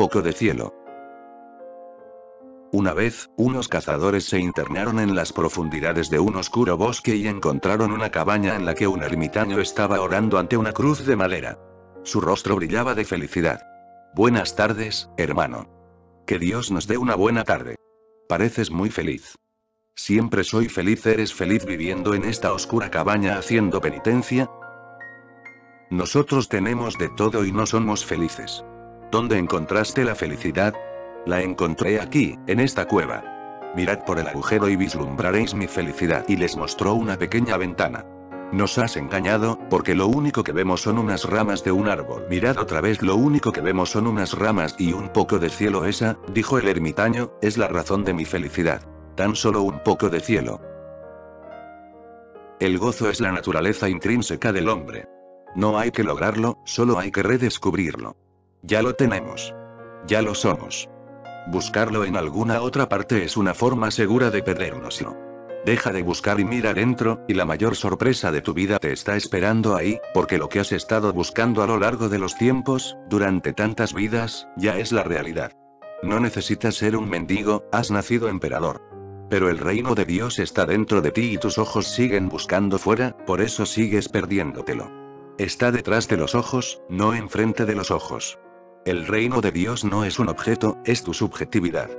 poco de cielo. Una vez, unos cazadores se internaron en las profundidades de un oscuro bosque y encontraron una cabaña en la que un ermitaño estaba orando ante una cruz de madera. Su rostro brillaba de felicidad. Buenas tardes, hermano. Que Dios nos dé una buena tarde. Pareces muy feliz. Siempre soy feliz. ¿Eres feliz viviendo en esta oscura cabaña haciendo penitencia? Nosotros tenemos de todo y no somos felices. ¿Dónde encontraste la felicidad? La encontré aquí, en esta cueva. Mirad por el agujero y vislumbraréis mi felicidad. Y les mostró una pequeña ventana. Nos has engañado, porque lo único que vemos son unas ramas de un árbol. Mirad otra vez, lo único que vemos son unas ramas y un poco de cielo. Esa, dijo el ermitaño, es la razón de mi felicidad. Tan solo un poco de cielo. El gozo es la naturaleza intrínseca del hombre. No hay que lograrlo, solo hay que redescubrirlo. Ya lo tenemos. Ya lo somos. Buscarlo en alguna otra parte es una forma segura de perdérnoslo. Deja de buscar y mira dentro, y la mayor sorpresa de tu vida te está esperando ahí, porque lo que has estado buscando a lo largo de los tiempos, durante tantas vidas, ya es la realidad. No necesitas ser un mendigo, has nacido emperador. Pero el reino de Dios está dentro de ti y tus ojos siguen buscando fuera, por eso sigues perdiéndotelo. Está detrás de los ojos, no enfrente de los ojos. El reino de Dios no es un objeto, es tu subjetividad.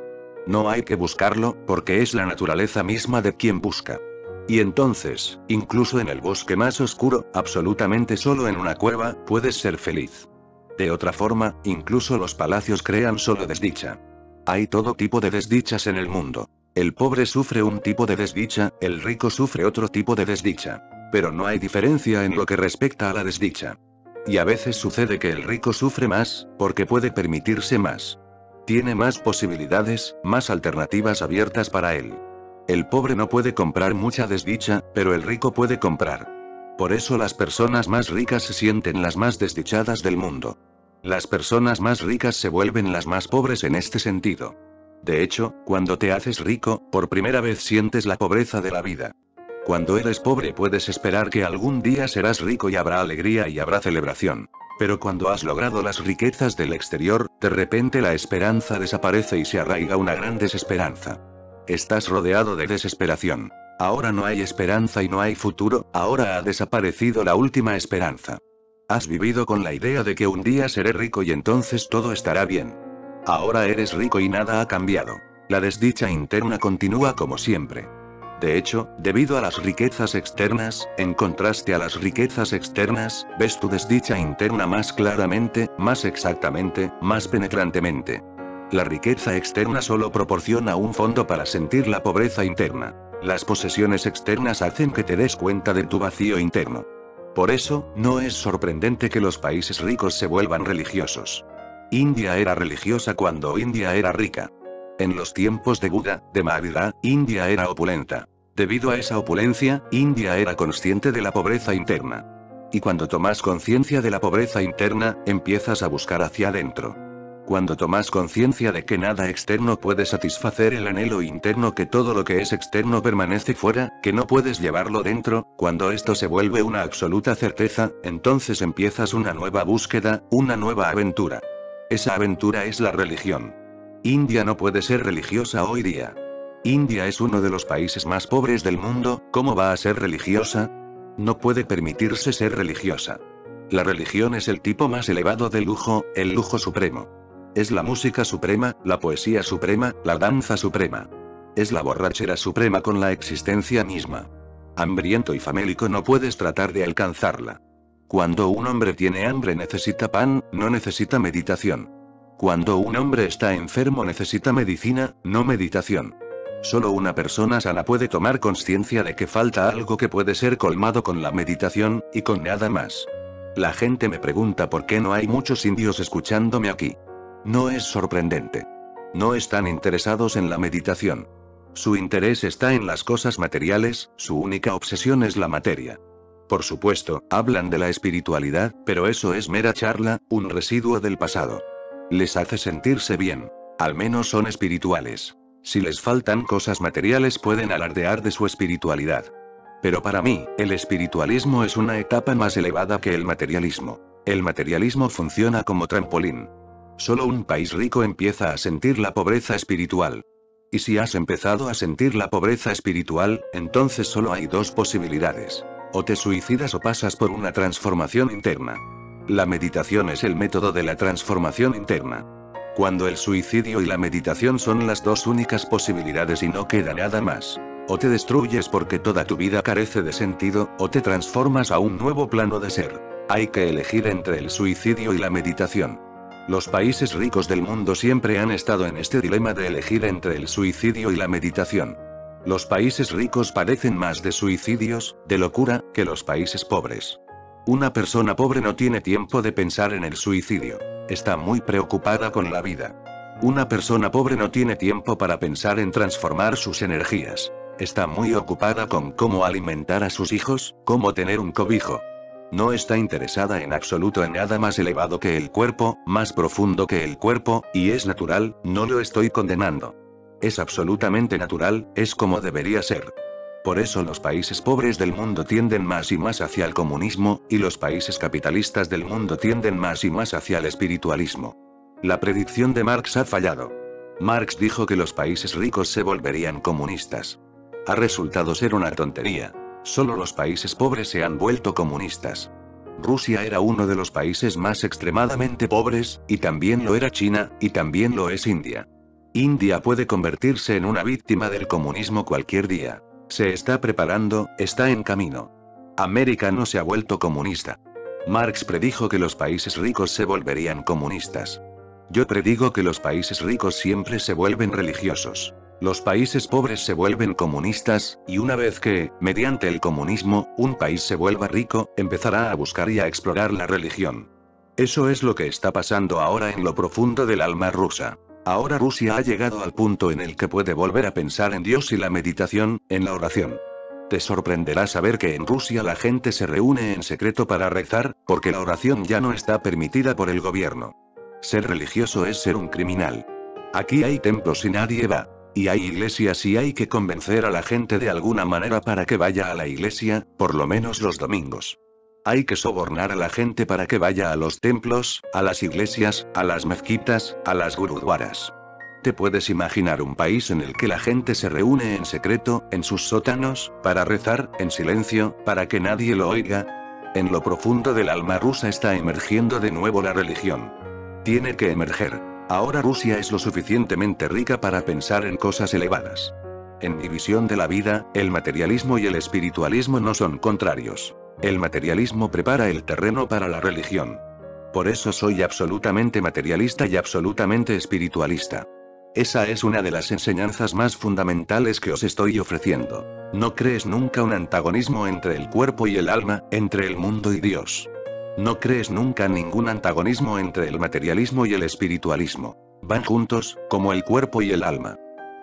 No hay que buscarlo, porque es la naturaleza misma de quien busca. Y entonces, incluso en el bosque más oscuro, absolutamente solo en una cueva, puedes ser feliz. De otra forma, incluso los palacios crean solo desdicha. Hay todo tipo de desdichas en el mundo. El pobre sufre un tipo de desdicha, el rico sufre otro tipo de desdicha. Pero no hay diferencia en lo que respecta a la desdicha. Y a veces sucede que el rico sufre más, porque puede permitirse más. Tiene más posibilidades, más alternativas abiertas para él. El pobre no puede comprar mucha desdicha, pero el rico puede comprar. Por eso las personas más ricas se sienten las más desdichadas del mundo. Las personas más ricas se vuelven las más pobres en este sentido. De hecho, cuando te haces rico, por primera vez sientes la pobreza de la vida. Cuando eres pobre puedes esperar que algún día serás rico y habrá alegría y habrá celebración. Pero cuando has logrado las riquezas del exterior, de repente la esperanza desaparece y se arraiga una gran desesperanza. Estás rodeado de desesperación. Ahora no hay esperanza y no hay futuro, ahora ha desaparecido la última esperanza. Has vivido con la idea de que un día seré rico y entonces todo estará bien. Ahora eres rico y nada ha cambiado. La desdicha interna continúa como siempre. De hecho, debido a las riquezas externas, en contraste a las riquezas externas, ves tu desdicha interna más claramente, más exactamente, más penetrantemente. La riqueza externa solo proporciona un fondo para sentir la pobreza interna. Las posesiones externas hacen que te des cuenta de tu vacío interno. Por eso, no es sorprendente que los países ricos se vuelvan religiosos. India era religiosa cuando India era rica. En los tiempos de Buda, de Mahavira, India era opulenta. Debido a esa opulencia, India era consciente de la pobreza interna. Y cuando tomas conciencia de la pobreza interna, empiezas a buscar hacia adentro. Cuando tomas conciencia de que nada externo puede satisfacer el anhelo interno, que todo lo que es externo permanece fuera, que no puedes llevarlo dentro, cuando esto se vuelve una absoluta certeza, entonces empiezas una nueva búsqueda, una nueva aventura. Esa aventura es la religión. India no puede ser religiosa hoy día. India es uno de los países más pobres del mundo, ¿cómo va a ser religiosa? No puede permitirse ser religiosa. La religión es el tipo más elevado de lujo, el lujo supremo. Es la música suprema, la poesía suprema, la danza suprema. Es la borrachera suprema con la existencia misma. Hambriento y famélico no puedes tratar de alcanzarla. Cuando un hombre tiene hambre necesita pan, no necesita meditación. Cuando un hombre está enfermo necesita medicina, no meditación. Solo una persona sana puede tomar conciencia de que falta algo que puede ser colmado con la meditación, y con nada más. La gente me pregunta por qué no hay muchos indios escuchándome aquí. No es sorprendente. No están interesados en la meditación. Su interés está en las cosas materiales, su única obsesión es la materia. Por supuesto, hablan de la espiritualidad, pero eso es mera charla, un residuo del pasado. Les hace sentirse bien. Al menos son espirituales. Si les faltan cosas materiales pueden alardear de su espiritualidad. Pero para mí, el espiritualismo es una etapa más elevada que el materialismo. El materialismo funciona como trampolín. Solo un país rico empieza a sentir la pobreza espiritual. Y si has empezado a sentir la pobreza espiritual, entonces solo hay dos posibilidades. O te suicidas o pasas por una transformación interna. La meditación es el método de la transformación interna. Cuando el suicidio y la meditación son las dos únicas posibilidades y no queda nada más. O te destruyes porque toda tu vida carece de sentido, o te transformas a un nuevo plano de ser. Hay que elegir entre el suicidio y la meditación. Los países ricos del mundo siempre han estado en este dilema de elegir entre el suicidio y la meditación. Los países ricos padecen más de suicidios, de locura, que los países pobres. Una persona pobre no tiene tiempo de pensar en el suicidio. Está muy preocupada con la vida. Una persona pobre no tiene tiempo para pensar en transformar sus energías. Está muy ocupada con cómo alimentar a sus hijos, cómo tener un cobijo. No está interesada en absoluto en nada más elevado que el cuerpo, más profundo que el cuerpo, y es natural, no lo estoy condenando. Es absolutamente natural, es como debería ser. Por eso los países pobres del mundo tienden más y más hacia el comunismo, y los países capitalistas del mundo tienden más y más hacia el espiritualismo. La predicción de Marx ha fallado. Marx dijo que los países ricos se volverían comunistas. Ha resultado ser una tontería. Solo los países pobres se han vuelto comunistas. Rusia era uno de los países más extremadamente pobres, y también lo era China, y también lo es India. India puede convertirse en una víctima del comunismo cualquier día. Se está preparando, está en camino. América no se ha vuelto comunista. Marx predijo que los países ricos se volverían comunistas. Yo predigo que los países ricos siempre se vuelven religiosos. Los países pobres se vuelven comunistas, y una vez que, mediante el comunismo, un país se vuelva rico, empezará a buscar y a explorar la religión. Eso es lo que está pasando ahora en lo profundo del alma rusa. Ahora Rusia ha llegado al punto en el que puede volver a pensar en Dios y la meditación, en la oración. Te sorprenderá saber que en Rusia la gente se reúne en secreto para rezar, porque la oración ya no está permitida por el gobierno. Ser religioso es ser un criminal. Aquí hay templos y nadie va. Y hay iglesias y hay que convencer a la gente de alguna manera para que vaya a la iglesia, por lo menos los domingos. Hay que sobornar a la gente para que vaya a los templos, a las iglesias, a las mezquitas, a las gurudwaras. ¿Te puedes imaginar un país en el que la gente se reúne en secreto, en sus sótanos, para rezar, en silencio, para que nadie lo oiga? En lo profundo del alma rusa está emergiendo de nuevo la religión. Tiene que emerger. Ahora Rusia es lo suficientemente rica para pensar en cosas elevadas. En mi visión de la vida, el materialismo y el espiritualismo no son contrarios. El materialismo prepara el terreno para la religión. Por eso soy absolutamente materialista y absolutamente espiritualista. Esa es una de las enseñanzas más fundamentales que os estoy ofreciendo. No crees nunca un antagonismo entre el cuerpo y el alma, entre el mundo y Dios. No crees nunca ningún antagonismo entre el materialismo y el espiritualismo. Van juntos, como el cuerpo y el alma.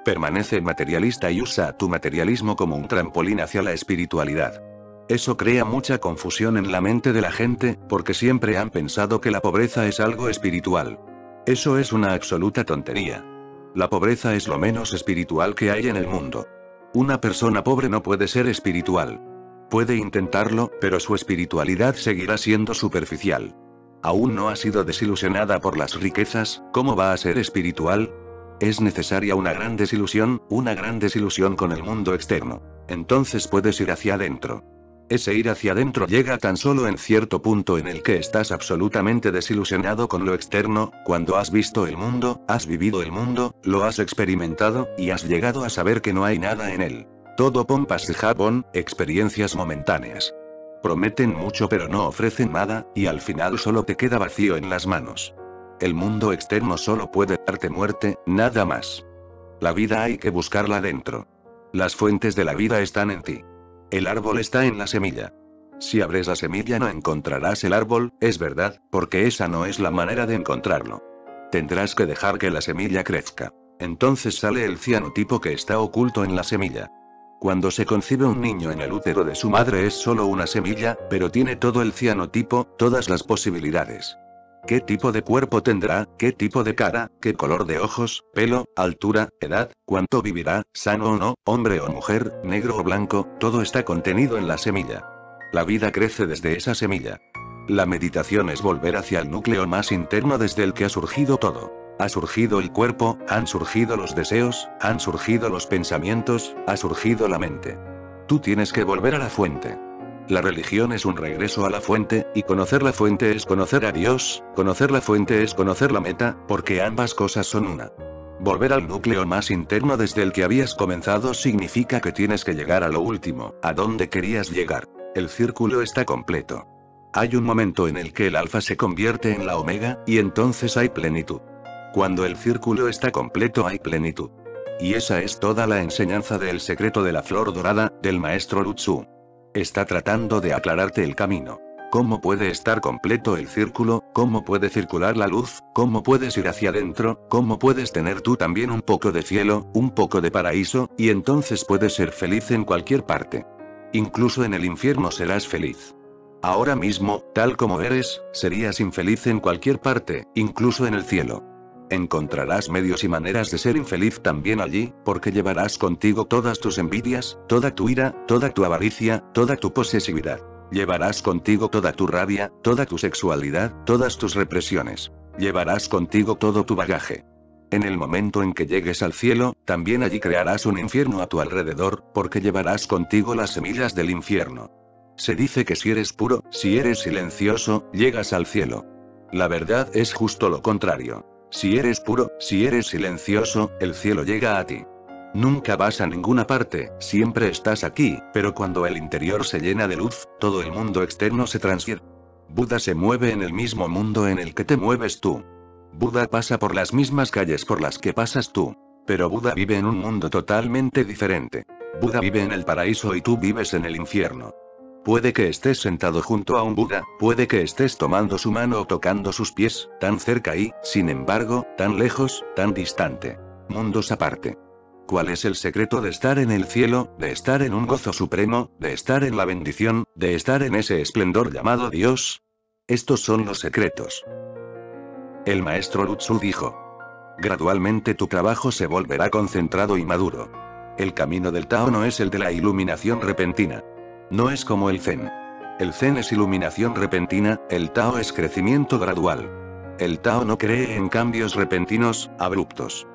Permanece materialista y usa tu materialismo como un trampolín hacia la espiritualidad. Eso crea mucha confusión en la mente de la gente, porque siempre han pensado que la pobreza es algo espiritual. Eso es una absoluta tontería. La pobreza es lo menos espiritual que hay en el mundo. Una persona pobre no puede ser espiritual. Puede intentarlo, pero su espiritualidad seguirá siendo superficial. Aún no ha sido desilusionada por las riquezas, ¿cómo va a ser espiritual? Es necesaria una gran desilusión con el mundo externo. Entonces puedes ir hacia adentro. Ese ir hacia adentro llega tan solo en cierto punto en el que estás absolutamente desilusionado con lo externo, cuando has visto el mundo, has vivido el mundo, lo has experimentado, y has llegado a saber que no hay nada en él. Todo pompas de Japón, experiencias momentáneas. Prometen mucho pero no ofrecen nada, y al final solo te queda vacío en las manos. El mundo externo solo puede darte muerte, nada más. La vida hay que buscarla dentro. Las fuentes de la vida están en ti. El árbol está en la semilla. Si abres la semilla no encontrarás el árbol, es verdad, porque esa no es la manera de encontrarlo. Tendrás que dejar que la semilla crezca. Entonces sale el cianotipo que está oculto en la semilla. Cuando se concibe un niño en el útero de su madre es solo una semilla, pero tiene todo el cianotipo, todas las posibilidades. ¿Qué tipo de cuerpo tendrá? ¿Qué tipo de cara? ¿Qué color de ojos, pelo, altura, edad, cuánto vivirá, sano o no, hombre o mujer, negro o blanco? Todo está contenido en la semilla. La vida crece desde esa semilla. La meditación es volver hacia el núcleo más interno desde el que ha surgido todo. Ha surgido el cuerpo, han surgido los deseos, han surgido los pensamientos, ha surgido la mente. Tú tienes que volver a la fuente. La religión es un regreso a la fuente, y conocer la fuente es conocer a Dios, conocer la fuente es conocer la meta, porque ambas cosas son una. Volver al núcleo más interno desde el que habías comenzado significa que tienes que llegar a lo último, a donde querías llegar. El círculo está completo. Hay un momento en el que el alfa se convierte en la omega, y entonces hay plenitud. Cuando el círculo está completo hay plenitud. Y esa es toda la enseñanza del secreto de la flor dorada, del maestro Lutzu. Está tratando de aclararte el camino. ¿Cómo puede estar completo el círculo? ¿Cómo puede circular la luz? ¿Cómo puedes ir hacia adentro? ¿Cómo puedes tener tú también un poco de cielo, un poco de paraíso, y entonces puedes ser feliz en cualquier parte? Incluso en el infierno serás feliz. Ahora mismo, tal como eres, serías infeliz en cualquier parte, incluso en el cielo. Encontrarás medios y maneras de ser infeliz también allí, porque llevarás contigo todas tus envidias, toda tu ira, toda tu avaricia, toda tu posesividad. Llevarás contigo toda tu rabia, toda tu sexualidad, todas tus represiones. Llevarás contigo todo tu bagaje. En el momento en que llegues al cielo, también allí crearás un infierno a tu alrededor, porque llevarás contigo las semillas del infierno. Se dice que si eres puro, si eres silencioso, llegas al cielo. La verdad es justo lo contrario. Si eres puro, si eres silencioso, el cielo llega a ti. Nunca vas a ninguna parte, siempre estás aquí, pero cuando el interior se llena de luz, todo el mundo externo se transfiere. Buda se mueve en el mismo mundo en el que te mueves tú. Buda pasa por las mismas calles por las que pasas tú. Pero Buda vive en un mundo totalmente diferente. Buda vive en el paraíso y tú vives en el infierno. Puede que estés sentado junto a un Buda, puede que estés tomando su mano o tocando sus pies, tan cerca y, sin embargo, tan lejos, tan distante. Mundos aparte. ¿Cuál es el secreto de estar en el cielo, de estar en un gozo supremo, de estar en la bendición, de estar en ese esplendor llamado Dios? Estos son los secretos. El maestro Lutzu dijo. Gradualmente tu trabajo se volverá concentrado y maduro. El camino del Tao no es el de la iluminación repentina. No es como el Zen. El Zen es iluminación repentina, el Tao es crecimiento gradual. El Tao no cree en cambios repentinos, abruptos.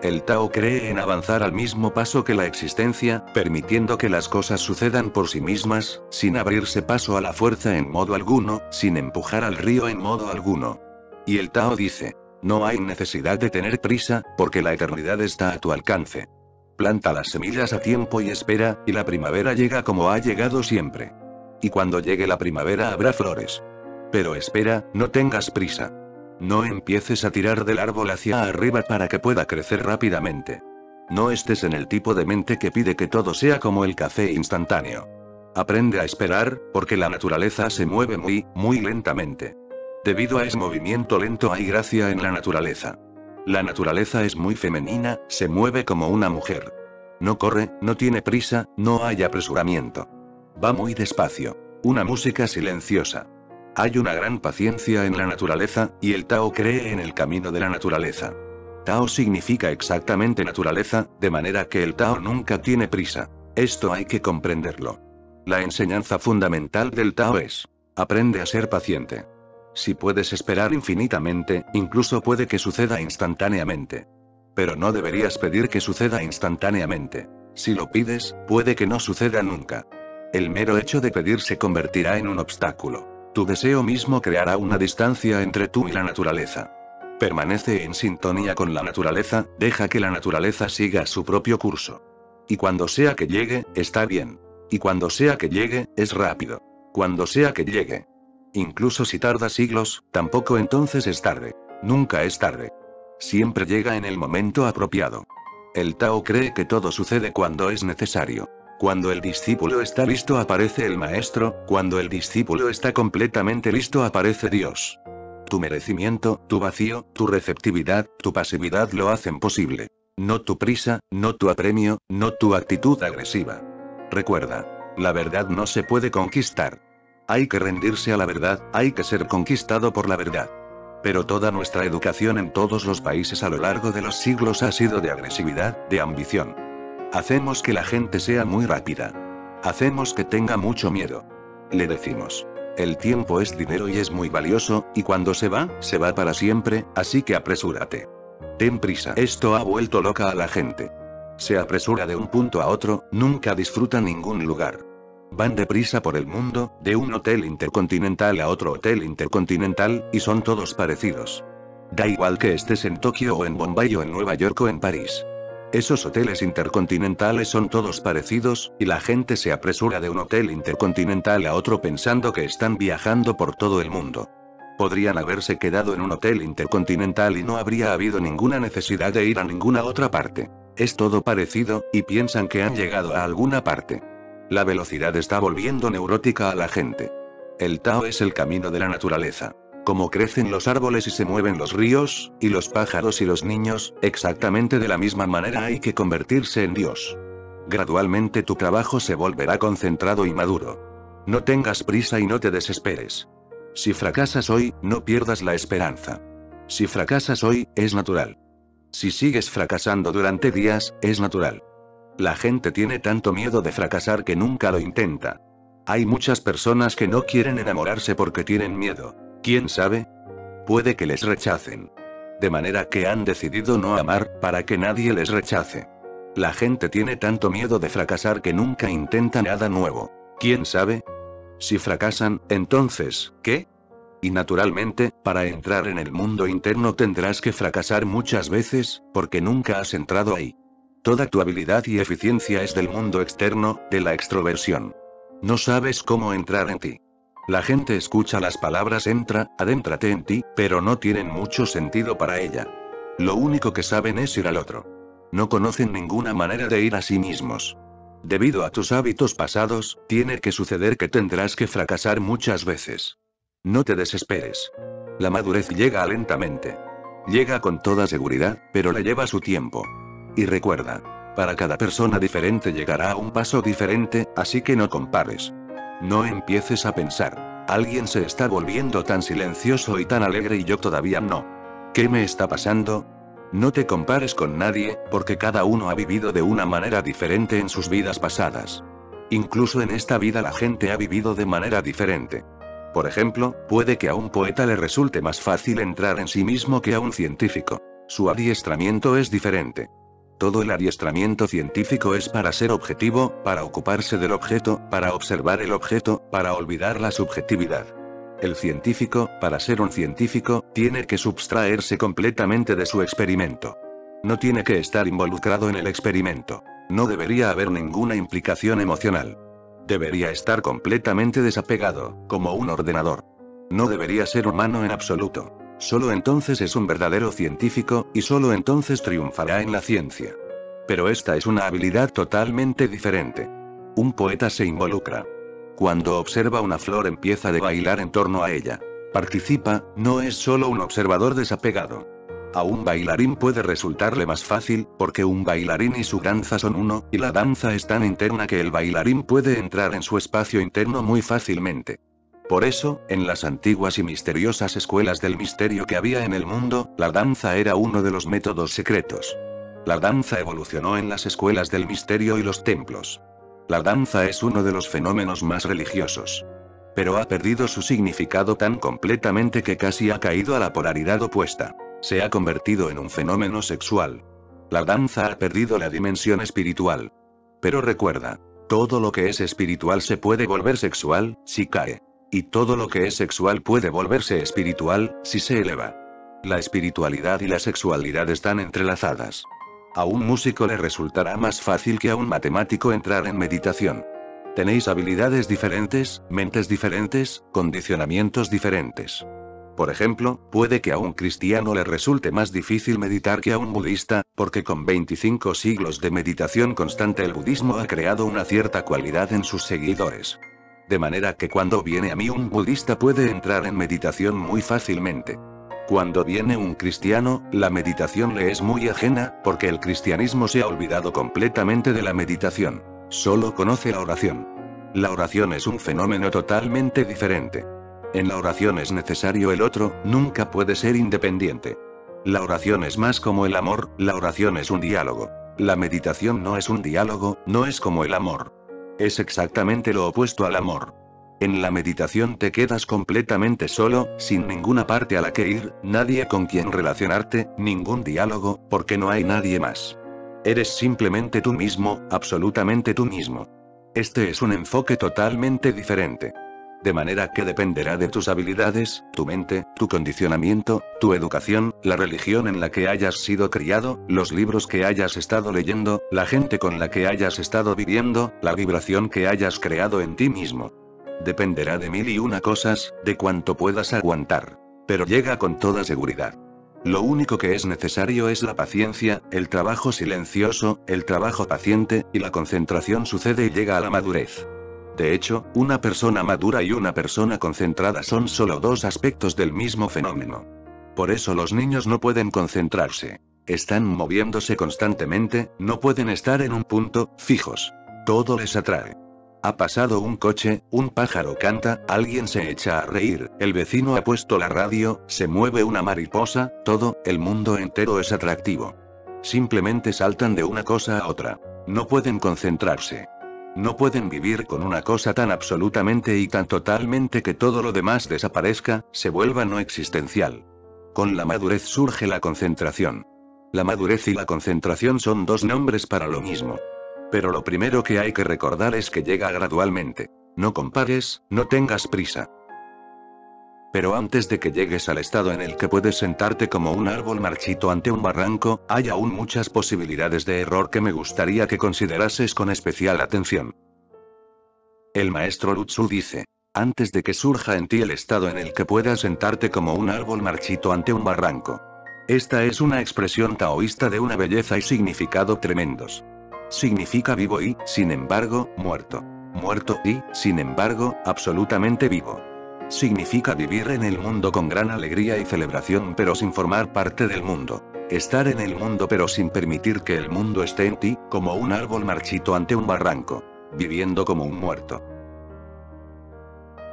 El Tao cree en avanzar al mismo paso que la existencia, permitiendo que las cosas sucedan por sí mismas, sin abrirse paso a la fuerza en modo alguno, sin empujar al río en modo alguno. Y el Tao dice, no hay necesidad de tener prisa, porque la eternidad está a tu alcance. Planta las semillas a tiempo y espera, y la primavera llega como ha llegado siempre. Y cuando llegue la primavera habrá flores. Pero espera, no tengas prisa. No empieces a tirar del árbol hacia arriba para que pueda crecer rápidamente. No estés en el tipo de mente que pide que todo sea como el café instantáneo. Aprende a esperar, porque la naturaleza se mueve muy lentamente. Debido a ese movimiento lento hay gracia en la naturaleza. La naturaleza es muy femenina, se mueve como una mujer. No corre, no tiene prisa, no hay apresuramiento. Va muy despacio. Una música silenciosa. Hay una gran paciencia en la naturaleza, y el Tao cree en el camino de la naturaleza. Tao significa exactamente naturaleza, de manera que el Tao nunca tiene prisa. Esto hay que comprenderlo. La enseñanza fundamental del Tao es: aprende a ser paciente. Si puedes esperar infinitamente, incluso puede que suceda instantáneamente. Pero no deberías pedir que suceda instantáneamente. Si lo pides, puede que no suceda nunca. El mero hecho de pedir se convertirá en un obstáculo. Tu deseo mismo creará una distancia entre tú y la naturaleza. Permanece en sintonía con la naturaleza, deja que la naturaleza siga su propio curso. Y cuando sea que llegue, está bien. Y cuando sea que llegue, es rápido. Cuando sea que llegue. Incluso si tarda siglos, tampoco entonces es tarde. Nunca es tarde. Siempre llega en el momento apropiado. El Tao cree que todo sucede cuando es necesario. Cuando el discípulo está listo aparece el maestro, cuando el discípulo está completamente listo aparece Dios. Tu merecimiento, tu vacío, tu receptividad, tu pasividad lo hacen posible. No tu prisa, no tu apremio, no tu actitud agresiva. Recuerda, la verdad no se puede conquistar. Hay que rendirse a la verdad, hay que ser conquistado por la verdad. Pero toda nuestra educación en todos los países a lo largo de los siglos ha sido de agresividad, de ambición. Hacemos que la gente sea muy rápida. Hacemos que tenga mucho miedo. Le decimos: El tiempo es dinero y es muy valioso, y cuando se va para siempre, así que apresúrate. Ten prisa. Esto ha vuelto loca a la gente. Se apresura de un punto a otro, nunca disfruta ningún lugar. Van deprisa por el mundo, de un hotel intercontinental a otro hotel intercontinental, y son todos parecidos. Da igual que estés en Tokio o en Bombay o en Nueva York o en París. Esos hoteles intercontinentales son todos parecidos, y la gente se apresura de un hotel intercontinental a otro pensando que están viajando por todo el mundo. Podrían haberse quedado en un hotel intercontinental y no habría habido ninguna necesidad de ir a ninguna otra parte. Es todo parecido, y piensan que han llegado a alguna parte. La velocidad está volviendo neurótica a la gente. El Tao es el camino de la naturaleza. Como crecen los árboles y se mueven los ríos, y los pájaros y los niños, exactamente de la misma manera hay que convertirse en Dios. Gradualmente tu trabajo se volverá concentrado y maduro. No tengas prisa y no te desesperes. Si fracasas hoy, no pierdas la esperanza. Si fracasas hoy, es natural. Si sigues fracasando durante días, es natural. La gente tiene tanto miedo de fracasar que nunca lo intenta. Hay muchas personas que no quieren enamorarse porque tienen miedo. ¿Quién sabe? Puede que les rechacen. De manera que han decidido no amar, para que nadie les rechace. La gente tiene tanto miedo de fracasar que nunca intenta nada nuevo. ¿Quién sabe? Si fracasan, entonces, ¿qué? Y naturalmente, para entrar en el mundo interno tendrás que fracasar muchas veces, porque nunca has entrado ahí. Toda tu habilidad y eficiencia es del mundo externo, de la extroversión. No sabes cómo entrar en ti. La gente escucha las palabras adéntrate en ti, pero no tienen mucho sentido para ella. Lo único que saben es ir al otro. No conocen ninguna manera de ir a sí mismos. Debido a tus hábitos pasados, tiene que suceder que tendrás que fracasar muchas veces. No te desesperes. La madurez llega lentamente. Llega con toda seguridad, pero le lleva su tiempo. Y recuerda, para cada persona diferente llegará a un paso diferente, así que no compares. No empieces a pensar, alguien se está volviendo tan silencioso y tan alegre y yo todavía no. ¿Qué me está pasando? No te compares con nadie, porque cada uno ha vivido de una manera diferente en sus vidas pasadas. Incluso en esta vida la gente ha vivido de manera diferente. Por ejemplo, puede que a un poeta le resulte más fácil entrar en sí mismo que a un científico. Su adiestramiento es diferente. Todo el adiestramiento científico es para ser objetivo, para ocuparse del objeto, para observar el objeto, para olvidar la subjetividad. El científico, para ser un científico, tiene que subtraerse completamente de su experimento. No tiene que estar involucrado en el experimento. No debería haber ninguna implicación emocional. Debería estar completamente desapegado, como un ordenador. No debería ser humano en absoluto. Solo entonces es un verdadero científico, y solo entonces triunfará en la ciencia. Pero esta es una habilidad totalmente diferente. Un poeta se involucra. Cuando observa una flor empieza a bailar en torno a ella. Participa, no es solo un observador desapegado. A un bailarín puede resultarle más fácil, porque un bailarín y su danza son uno, y la danza es tan interna que el bailarín puede entrar en su espacio interno muy fácilmente. Por eso, en las antiguas y misteriosas escuelas del misterio que había en el mundo, la danza era uno de los métodos secretos. La danza evolucionó en las escuelas del misterio y los templos. La danza es uno de los fenómenos más religiosos. Pero ha perdido su significado tan completamente que casi ha caído a la polaridad opuesta. Se ha convertido en un fenómeno sexual. La danza ha perdido la dimensión espiritual. Pero recuerda, todo lo que es espiritual se puede volver sexual, si cae. Y todo lo que es sexual puede volverse espiritual, si se eleva. La espiritualidad y la sexualidad están entrelazadas. A un músico le resultará más fácil que a un matemático entrar en meditación. Tenéis habilidades diferentes, mentes diferentes, condicionamientos diferentes. Por ejemplo, puede que a un cristiano le resulte más difícil meditar que a un budista, porque con 25 siglos de meditación constante el budismo ha creado una cierta cualidad en sus seguidores. De manera que cuando viene a mí un budista puede entrar en meditación muy fácilmente. Cuando viene un cristiano, la meditación le es muy ajena, porque el cristianismo se ha olvidado completamente de la meditación. Solo conoce la oración. La oración es un fenómeno totalmente diferente. En la oración es necesario el otro, nunca puede ser independiente. La oración es más como el amor, la oración es un diálogo. La meditación no es un diálogo, no es como el amor. Es exactamente lo opuesto al amor. En la meditación te quedas completamente solo, sin ninguna parte a la que ir, nadie con quien relacionarte, ningún diálogo, porque no hay nadie más. Eres simplemente tú mismo, absolutamente tú mismo. Este es un enfoque totalmente diferente. De manera que dependerá de tus habilidades, tu mente, tu condicionamiento, tu educación, la religión en la que hayas sido criado, los libros que hayas estado leyendo, la gente con la que hayas estado viviendo, la vibración que hayas creado en ti mismo. Dependerá de mil y una cosas, de cuánto puedas aguantar. Pero llega con toda seguridad. Lo único que es necesario es la paciencia, el trabajo silencioso, el trabajo paciente, y la concentración sucede y llega a la madurez. De hecho, una persona madura y una persona concentrada son solo dos aspectos del mismo fenómeno. Por eso los niños no pueden concentrarse. Están moviéndose constantemente, no pueden estar en un punto, fijos. Todo les atrae. Ha pasado un coche, un pájaro canta, alguien se echa a reír, el vecino ha puesto la radio, se mueve una mariposa, todo, el mundo entero es atractivo. Simplemente saltan de una cosa a otra. No pueden concentrarse. No pueden vivir con una cosa tan absolutamente y tan totalmente que todo lo demás desaparezca, se vuelva no existencial. Con la madurez surge la concentración. La madurez y la concentración son dos nombres para lo mismo. Pero lo primero que hay que recordar es que llega gradualmente. No compares, no tengas prisa. Pero antes de que llegues al estado en el que puedes sentarte como un árbol marchito ante un barranco, hay aún muchas posibilidades de error que me gustaría que considerases con especial atención. El maestro Lutzu dice: antes de que surja en ti el estado en el que puedas sentarte como un árbol marchito ante un barranco. Esta es una expresión taoísta de una belleza y significado tremendos. Significa vivo y, sin embargo, muerto. Muerto y, sin embargo, absolutamente vivo. Significa vivir en el mundo con gran alegría y celebración pero sin formar parte del mundo. Estar en el mundo pero sin permitir que el mundo esté en ti, como un árbol marchito ante un barranco. Viviendo como un muerto.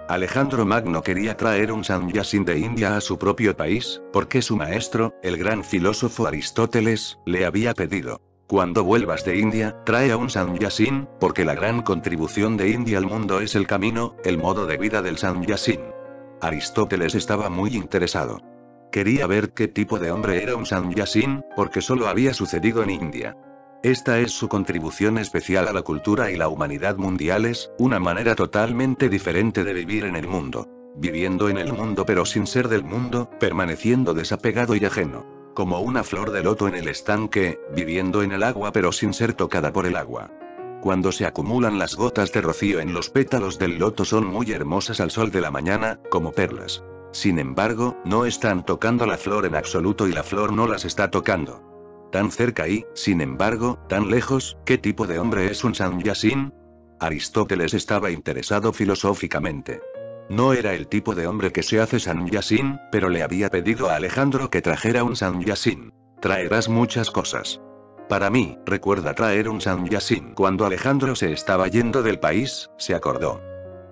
Alejandro Magno quería traer un sannyasin de India a su propio país, porque su maestro, el gran filósofo Aristóteles, le había pedido: cuando vuelvas de India, trae a un sannyasin, porque la gran contribución de India al mundo es el camino, el modo de vida del sannyasin. Aristóteles estaba muy interesado. Quería ver qué tipo de hombre era un sannyasin, porque solo había sucedido en India. Esta es su contribución especial a la cultura y la humanidad mundiales, una manera totalmente diferente de vivir en el mundo. Viviendo en el mundo pero sin ser del mundo, permaneciendo desapegado y ajeno. Como una flor de loto en el estanque, viviendo en el agua pero sin ser tocada por el agua. Cuando se acumulan las gotas de rocío en los pétalos del loto son muy hermosas al sol de la mañana, como perlas. Sin embargo, no están tocando la flor en absoluto y la flor no las está tocando. Tan cerca y, sin embargo, tan lejos, ¿qué tipo de hombre es un sannyasin? Aristóteles estaba interesado filosóficamente. No era el tipo de hombre que se hace sannyasin, pero le había pedido a Alejandro que trajera un sannyasin. Traerás muchas cosas. Para mí, recuerda traer un sannyasin. Cuando Alejandro se estaba yendo del país, se acordó.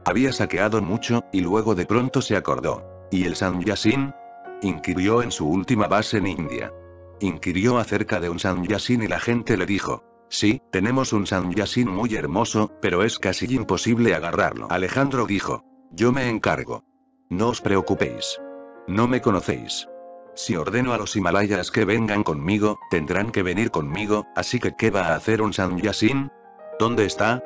Había saqueado mucho, y luego de pronto se acordó. ¿Y el sannyasin? Inquirió en su última base en India. Inquirió acerca de un sannyasin y la gente le dijo: sí, tenemos un sannyasin muy hermoso, pero es casi imposible agarrarlo. Alejandro dijo: yo me encargo. No os preocupéis. No me conocéis. Si ordeno a los Himalayas que vengan conmigo, tendrán que venir conmigo, así que ¿qué va a hacer un sannyasin? ¿Dónde está?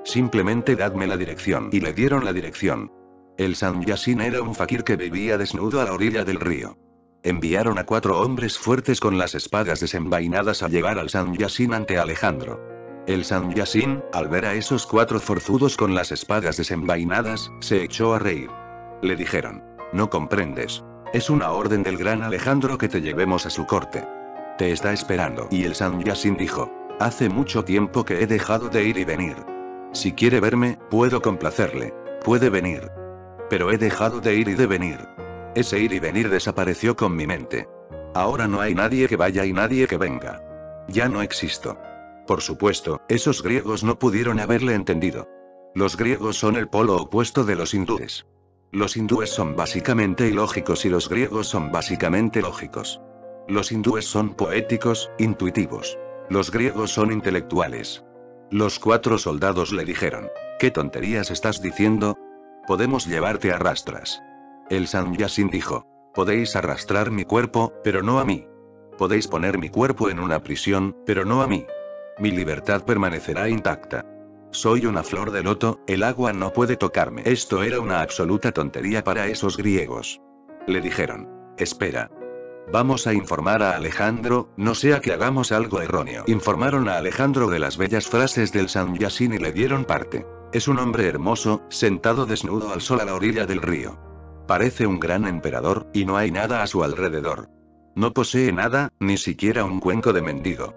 Simplemente dadme la dirección. Y le dieron la dirección. El sannyasin era un fakir que vivía desnudo a la orilla del río. Enviaron a 4 hombres fuertes con las espadas desenvainadas a llevar al sannyasin ante Alejandro. El sannyasin, al ver a esos 4 forzudos con las espadas desenvainadas, se echó a reír. Le dijeron: no comprendes. Es una orden del gran Alejandro que te llevemos a su corte. Te está esperando. Y el sannyasin dijo: hace mucho tiempo que he dejado de ir y venir. Si quiere verme, puedo complacerle. Puede venir. Pero he dejado de ir y de venir. Ese ir y venir desapareció con mi mente. Ahora no hay nadie que vaya y nadie que venga. Ya no existo. Por supuesto, esos griegos no pudieron haberle entendido. Los griegos son el polo opuesto de los hindúes. Los hindúes son básicamente ilógicos y los griegos son básicamente lógicos. Los hindúes son poéticos, intuitivos. Los griegos son intelectuales. Los 4 soldados le dijeron: ¿qué tonterías estás diciendo? Podemos llevarte a rastras. El Sanyasin dijo. Podéis arrastrar mi cuerpo, pero no a mí. Podéis poner mi cuerpo en una prisión, pero no a mí. Mi libertad permanecerá intacta. Soy una flor de loto, el agua no puede tocarme. Esto era una absoluta tontería para esos griegos. Le dijeron. Espera. Vamos a informar a Alejandro, no sea que hagamos algo erróneo. Informaron a Alejandro de las bellas frases del Sanyasin y le dieron parte. Es un hombre hermoso, sentado desnudo al sol a la orilla del río. Parece un gran emperador, y no hay nada a su alrededor. No posee nada, ni siquiera un cuenco de mendigo.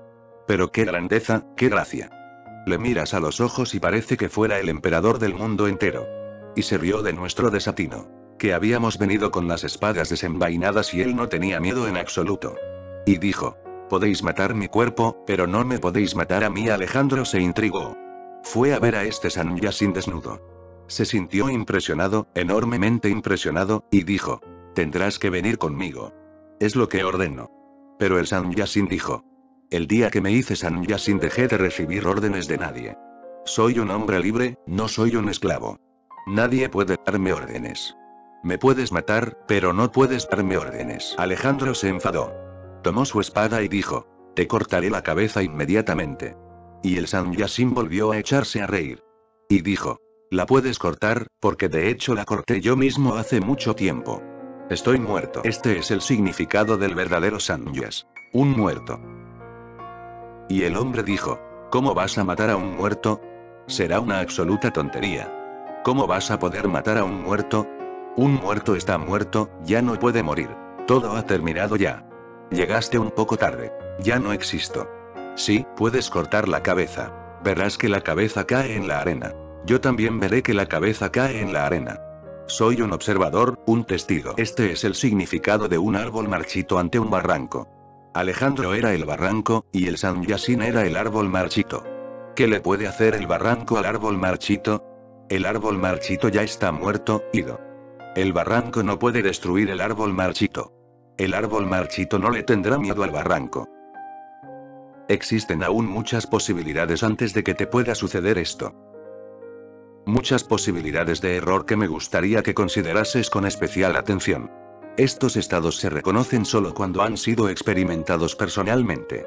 Pero qué grandeza, qué gracia. Le miras a los ojos y parece que fuera el emperador del mundo entero. Y se rió de nuestro desatino. Que habíamos venido con las espadas desenvainadas y él no tenía miedo en absoluto. Y dijo. Podéis matar mi cuerpo, pero no me podéis matar a mí. Alejandro se intrigó. Fue a ver a este Sanyasin desnudo. Se sintió impresionado, enormemente impresionado, y dijo. Tendrás que venir conmigo. Es lo que ordeno. Pero el Sanyasin dijo. El día que me hice Sanyasin dejé de recibir órdenes de nadie. Soy un hombre libre, no soy un esclavo. Nadie puede darme órdenes. Me puedes matar, pero no puedes darme órdenes. Alejandro se enfadó. Tomó su espada y dijo. Te cortaré la cabeza inmediatamente. Y el Sanyasin volvió a echarse a reír. Y dijo. La puedes cortar, porque de hecho la corté yo mismo hace mucho tiempo. Estoy muerto. Este es el significado del verdadero Sanyas. Un muerto. Y el hombre dijo. ¿Cómo vas a matar a un muerto? Será una absoluta tontería. ¿Cómo vas a poder matar a un muerto? Un muerto está muerto, ya no puede morir. Todo ha terminado ya. Llegaste un poco tarde. Ya no existo. Sí, puedes cortar la cabeza. Verás que la cabeza cae en la arena. Yo también veré que la cabeza cae en la arena. Soy un observador, un testigo. Este es el significado de un árbol marchito ante un barranco. Alejandro era el barranco, y el Sanyasin era el árbol marchito. ¿Qué le puede hacer el barranco al árbol marchito? El árbol marchito ya está muerto, ido. El barranco no puede destruir el árbol marchito. El árbol marchito no le tendrá miedo al barranco. Existen aún muchas posibilidades antes de que te pueda suceder esto. Muchas posibilidades de error que me gustaría que considerases con especial atención. Estos estados se reconocen solo cuando han sido experimentados personalmente.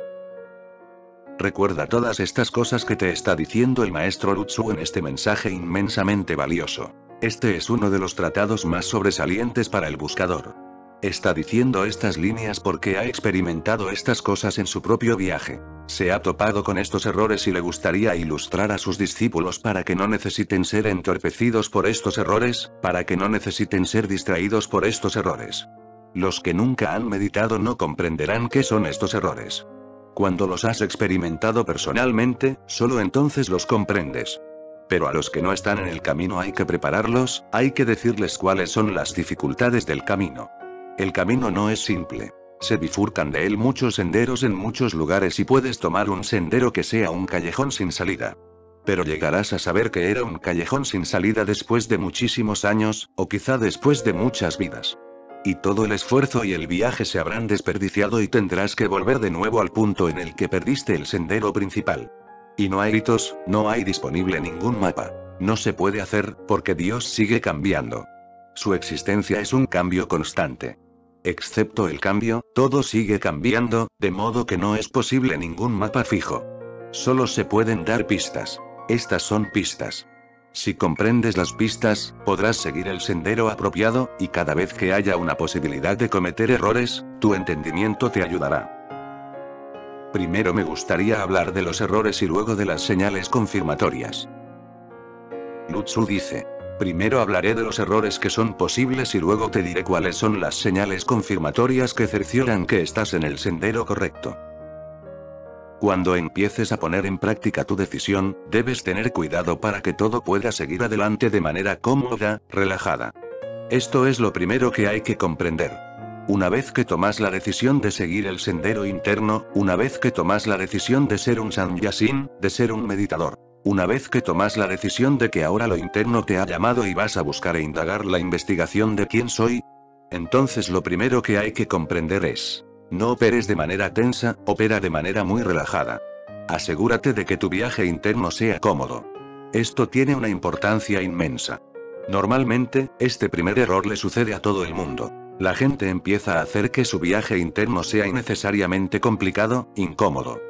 Recuerda todas estas cosas que te está diciendo el maestro Lutzu en este mensaje inmensamente valioso. Este es uno de los tratados más sobresalientes para el buscador. Está diciendo estas líneas porque ha experimentado estas cosas en su propio viaje. Se ha topado con estos errores y le gustaría ilustrar a sus discípulos para que no necesiten ser entorpecidos por estos errores, para que no necesiten ser distraídos por estos errores. Los que nunca han meditado no comprenderán qué son estos errores. Cuando los has experimentado personalmente, solo entonces los comprendes. Pero a los que no están en el camino hay que prepararlos, hay que decirles cuáles son las dificultades del camino. El camino no es simple. Se bifurcan de él muchos senderos en muchos lugares y puedes tomar un sendero que sea un callejón sin salida. Pero llegarás a saber que era un callejón sin salida después de muchísimos años, o quizá después de muchas vidas. Y todo el esfuerzo y el viaje se habrán desperdiciado y tendrás que volver de nuevo al punto en el que perdiste el sendero principal. Y no hay ritos, no hay disponible ningún mapa. No se puede hacer, porque Dios sigue cambiando. Su existencia es un cambio constante. Excepto el cambio, todo sigue cambiando, de modo que no es posible ningún mapa fijo. Solo se pueden dar pistas. Estas son pistas. Si comprendes las pistas, podrás seguir el sendero apropiado, y cada vez que haya una posibilidad de cometer errores, tu entendimiento te ayudará. Primero me gustaría hablar de los errores y luego de las señales confirmatorias. Lutzu dice. Primero hablaré de los errores que son posibles y luego te diré cuáles son las señales confirmatorias que cercioran que estás en el sendero correcto. Cuando empieces a poner en práctica tu decisión, debes tener cuidado para que todo pueda seguir adelante de manera cómoda, relajada. Esto es lo primero que hay que comprender. Una vez que tomas la decisión de seguir el sendero interno, una vez que tomas la decisión de ser un Sanyasin, de ser un meditador, una vez que tomas la decisión de que ahora lo interno te ha llamado y vas a buscar e indagar la investigación de quién soy, entonces lo primero que hay que comprender es: no operes de manera tensa, opera de manera muy relajada. Asegúrate de que tu viaje interno sea cómodo. Esto tiene una importancia inmensa. Normalmente, este primer error le sucede a todo el mundo. La gente empieza a hacer que su viaje interno sea innecesariamente complicado, incómodo.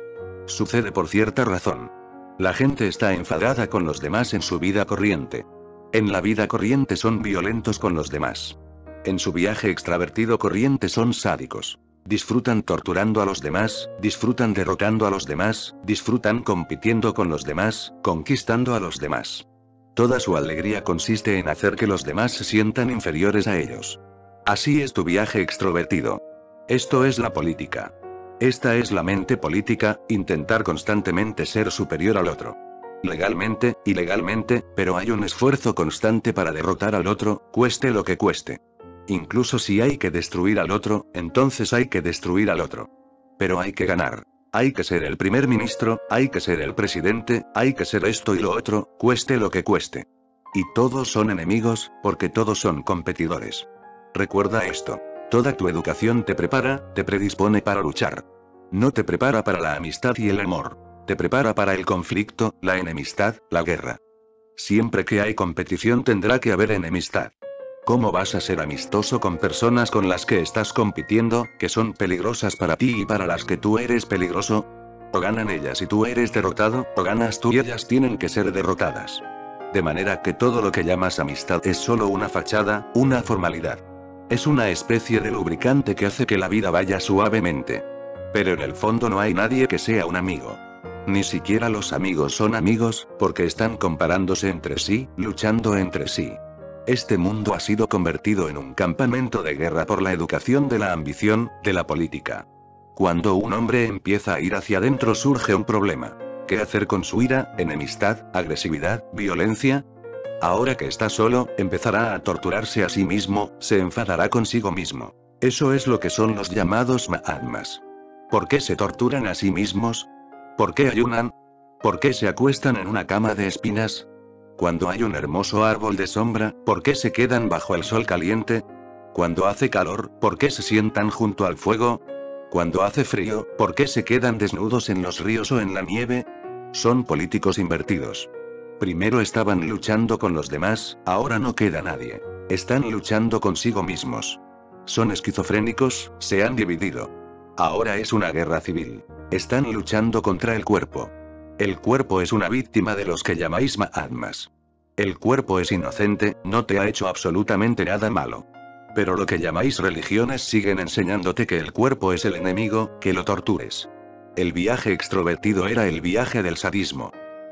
Sucede por cierta razón. La gente está enfadada con los demás en su vida corriente. En la vida corriente son violentos con los demás. En su viaje extravertido corriente son sádicos. Disfrutan torturando a los demás, disfrutan derrotando a los demás, disfrutan compitiendo con los demás, conquistando a los demás. Toda su alegría consiste en hacer que los demás se sientan inferiores a ellos. Así es tu viaje extrovertido. Esto es la política. Esta es la mente política, intentar constantemente ser superior al otro. Legalmente, ilegalmente, pero hay un esfuerzo constante para derrotar al otro, cueste lo que cueste. Incluso si hay que destruir al otro, entonces hay que destruir al otro. Pero hay que ganar. Hay que ser el primer ministro, hay que ser el presidente, hay que ser esto y lo otro, cueste lo que cueste. Y todos son enemigos, porque todos son competidores. Recuerda esto. Toda tu educación te prepara, te predispone para luchar. No te prepara para la amistad y el amor. Te prepara para el conflicto, la enemistad, la guerra. Siempre que hay competición tendrá que haber enemistad. ¿Cómo vas a ser amistoso con personas con las que estás compitiendo, que son peligrosas para ti y para las que tú eres peligroso? O ganan ellas y tú eres derrotado, o ganas tú y ellas tienen que ser derrotadas. De manera que todo lo que llamas amistad es solo una fachada, una formalidad. Es una especie de lubricante que hace que la vida vaya suavemente. Pero en el fondo no hay nadie que sea un amigo. Ni siquiera los amigos son amigos, porque están comparándose entre sí, luchando entre sí. Este mundo ha sido convertido en un campamento de guerra por la educación de la ambición, de la política. Cuando un hombre empieza a ir hacia adentro surge un problema. ¿Qué hacer con su ira, enemistad, agresividad, violencia? Ahora que está solo, empezará a torturarse a sí mismo, se enfadará consigo mismo. Eso es lo que son los llamados Mahatmas. ¿Por qué se torturan a sí mismos? ¿Por qué ayunan? ¿Por qué se acuestan en una cama de espinas? Cuando hay un hermoso árbol de sombra, ¿por qué se quedan bajo el sol caliente? Cuando hace calor, ¿por qué se sientan junto al fuego? Cuando hace frío, ¿por qué se quedan desnudos en los ríos o en la nieve? Son políticos invertidos. Primero estaban luchando con los demás, ahora no queda nadie. Están luchando consigo mismos. Son esquizofrénicos, se han dividido. Ahora es una guerra civil. Están luchando contra el cuerpo. El cuerpo es una víctima de los que llamáis Mahatmas. El cuerpo es inocente, no te ha hecho absolutamente nada malo. Pero lo que llamáis religiones siguen enseñándote que el cuerpo es el enemigo, que lo tortures. El viaje extrovertido era el viaje del sadismo.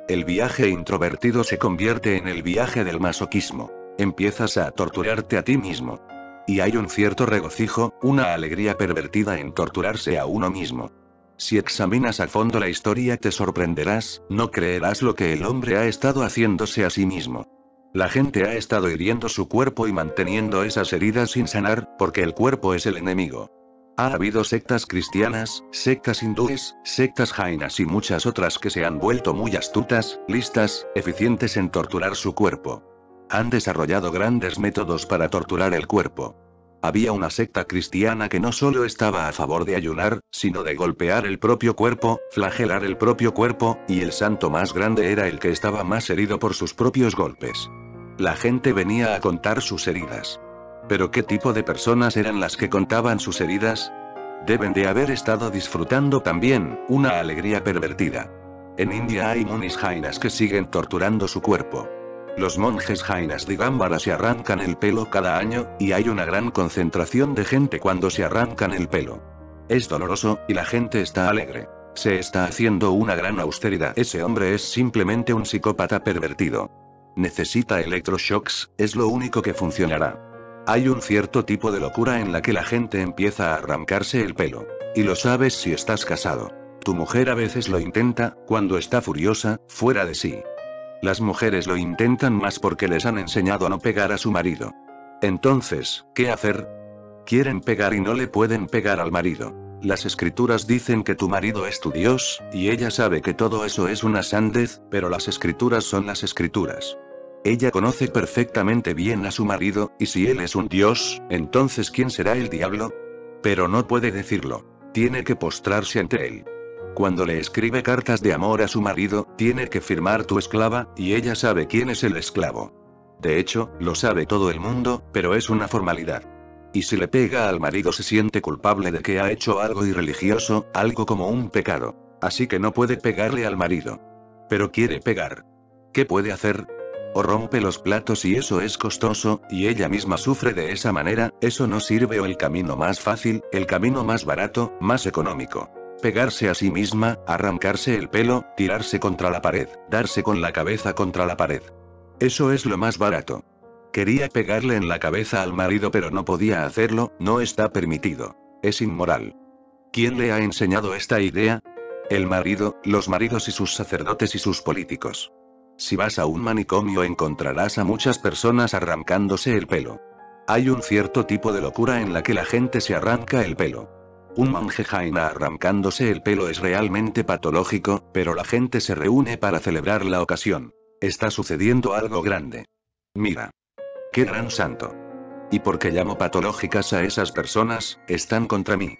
El viaje introvertido se convierte en el viaje del masoquismo. Empiezas a torturarte a ti mismo. Y hay un cierto regocijo, una alegría pervertida en torturarse a uno mismo. Si examinas a fondo la historia te sorprenderás, no creerás lo que el hombre ha estado haciéndose a sí mismo. La gente ha estado hiriendo su cuerpo y manteniendo esas heridas sin sanar, porque el cuerpo es el enemigo. Ha habido sectas cristianas, sectas hindúes, sectas jainas y muchas otras que se han vuelto muy astutas, listas, eficientes en torturar su cuerpo. Han desarrollado grandes métodos para torturar el cuerpo. Había una secta cristiana que no solo estaba a favor de ayunar, sino de golpear el propio cuerpo, flagelar el propio cuerpo, y el santo más grande era el que estaba más herido por sus propios golpes. La gente venía a contar sus heridas. ¿Pero qué tipo de personas eran las que contaban sus heridas? Deben de haber estado disfrutando también, una alegría pervertida. En India hay munis jainas que siguen torturando su cuerpo. Los monjes jainas de Gámbara se arrancan el pelo cada año, y hay una gran concentración de gente cuando se arrancan el pelo. Es doloroso, y la gente está alegre. Se está haciendo una gran austeridad. Ese hombre es simplemente un psicópata pervertido. Necesita electroshocks, es lo único que funcionará. Hay un cierto tipo de locura en la que la gente empieza a arrancarse el pelo. Y lo sabes si estás casado. Tu mujer a veces lo intenta, cuando está furiosa, fuera de sí. Las mujeres lo intentan más porque les han enseñado a no pegar a su marido. Entonces, ¿qué hacer? Quieren pegar y no le pueden pegar al marido. Las escrituras dicen que tu marido es tu Dios, y ella sabe que todo eso es una sandez, pero las escrituras son las escrituras. Ella conoce perfectamente bien a su marido, y si él es un Dios, entonces ¿quién será el diablo? Pero no puede decirlo. Tiene que postrarse ante él. Cuando le escribe cartas de amor a su marido, tiene que firmar tu esclava, y ella sabe quién es el esclavo. De hecho, lo sabe todo el mundo, pero es una formalidad. Y si le pega al marido se siente culpable de que ha hecho algo irreligioso, algo como un pecado. Así que no puede pegarle al marido. Pero quiere pegar. ¿Qué puede hacer? O rompe los platos y eso es costoso, y ella misma sufre de esa manera, eso no sirve, o el camino más fácil, el camino más barato, más económico. Pegarse a sí misma, arrancarse el pelo, tirarse contra la pared, darse con la cabeza contra la pared. Eso es lo más barato. Quería pegarle en la cabeza al marido pero no podía hacerlo, no está permitido. Es inmoral. ¿Quién le ha enseñado esta idea? El marido, los maridos y sus sacerdotes y sus políticos. Si vas a un manicomio encontrarás a muchas personas arrancándose el pelo. Hay un cierto tipo de locura en la que la gente se arranca el pelo. Un monje jaina arrancándose el pelo es realmente patológico, pero la gente se reúne para celebrar la ocasión. Está sucediendo algo grande. Mira. ¡Qué gran santo! ¿Y por qué llamo patológicas a esas personas? Están contra mí.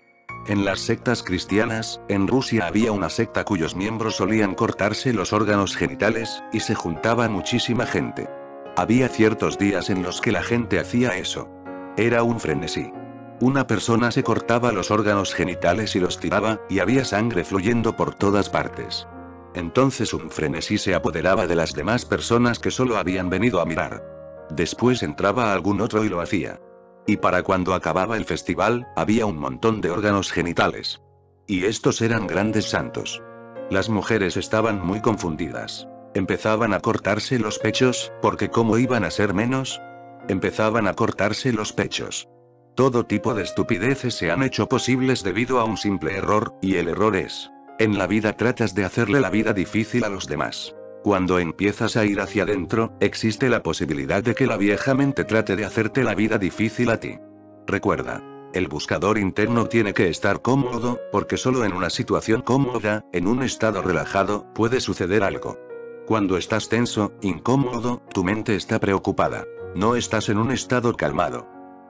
En las sectas cristianas, en Rusia había una secta cuyos miembros solían cortarse los órganos genitales, y se juntaba muchísima gente. Había ciertos días en los que la gente hacía eso. Era un frenesí. Una persona se cortaba los órganos genitales y los tiraba, y había sangre fluyendo por todas partes. Entonces un frenesí se apoderaba de las demás personas que solo habían venido a mirar. Después entraba algún otro y lo hacía. Y para cuando acababa el festival, había un montón de órganos genitales. Y estos eran grandes santos. Las mujeres estaban muy confundidas. Empezaban a cortarse los pechos, porque ¿cómo iban a ser menos? Empezaban a cortarse los pechos. Todo tipo de estupideces se han hecho posibles debido a un simple error, y el error es: en la vida tratas de hacerle la vida difícil a los demás. Cuando empiezas a ir hacia adentro, existe la posibilidad de que la vieja mente trate de hacerte la vida difícil a ti. Recuerda, el buscador interno tiene que estar cómodo, porque solo en una situación cómoda, en un estado relajado, puede suceder algo. Cuando estás tenso, incómodo, tu mente está preocupada. No estás en un estado calmado.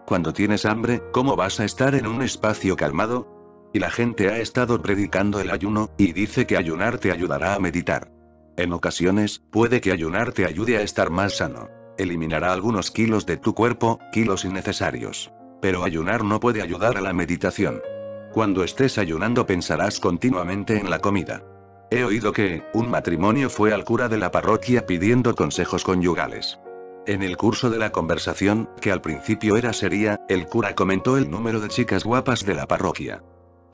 Cuando tienes hambre, ¿cómo vas a estar en un espacio calmado? Y la gente ha estado predicando el ayuno, y dice que ayunar te ayudará a meditar. En ocasiones, puede que ayunar te ayude a estar más sano. Eliminará algunos kilos de tu cuerpo, kilos innecesarios. Pero ayunar no puede ayudar a la meditación. Cuando estés ayunando pensarás continuamente en la comida. He oído que, un matrimonio fue al cura de la parroquia pidiendo consejos conyugales. En el curso de la conversación, que al principio era seria, el cura comentó el número de chicas guapas de la parroquia.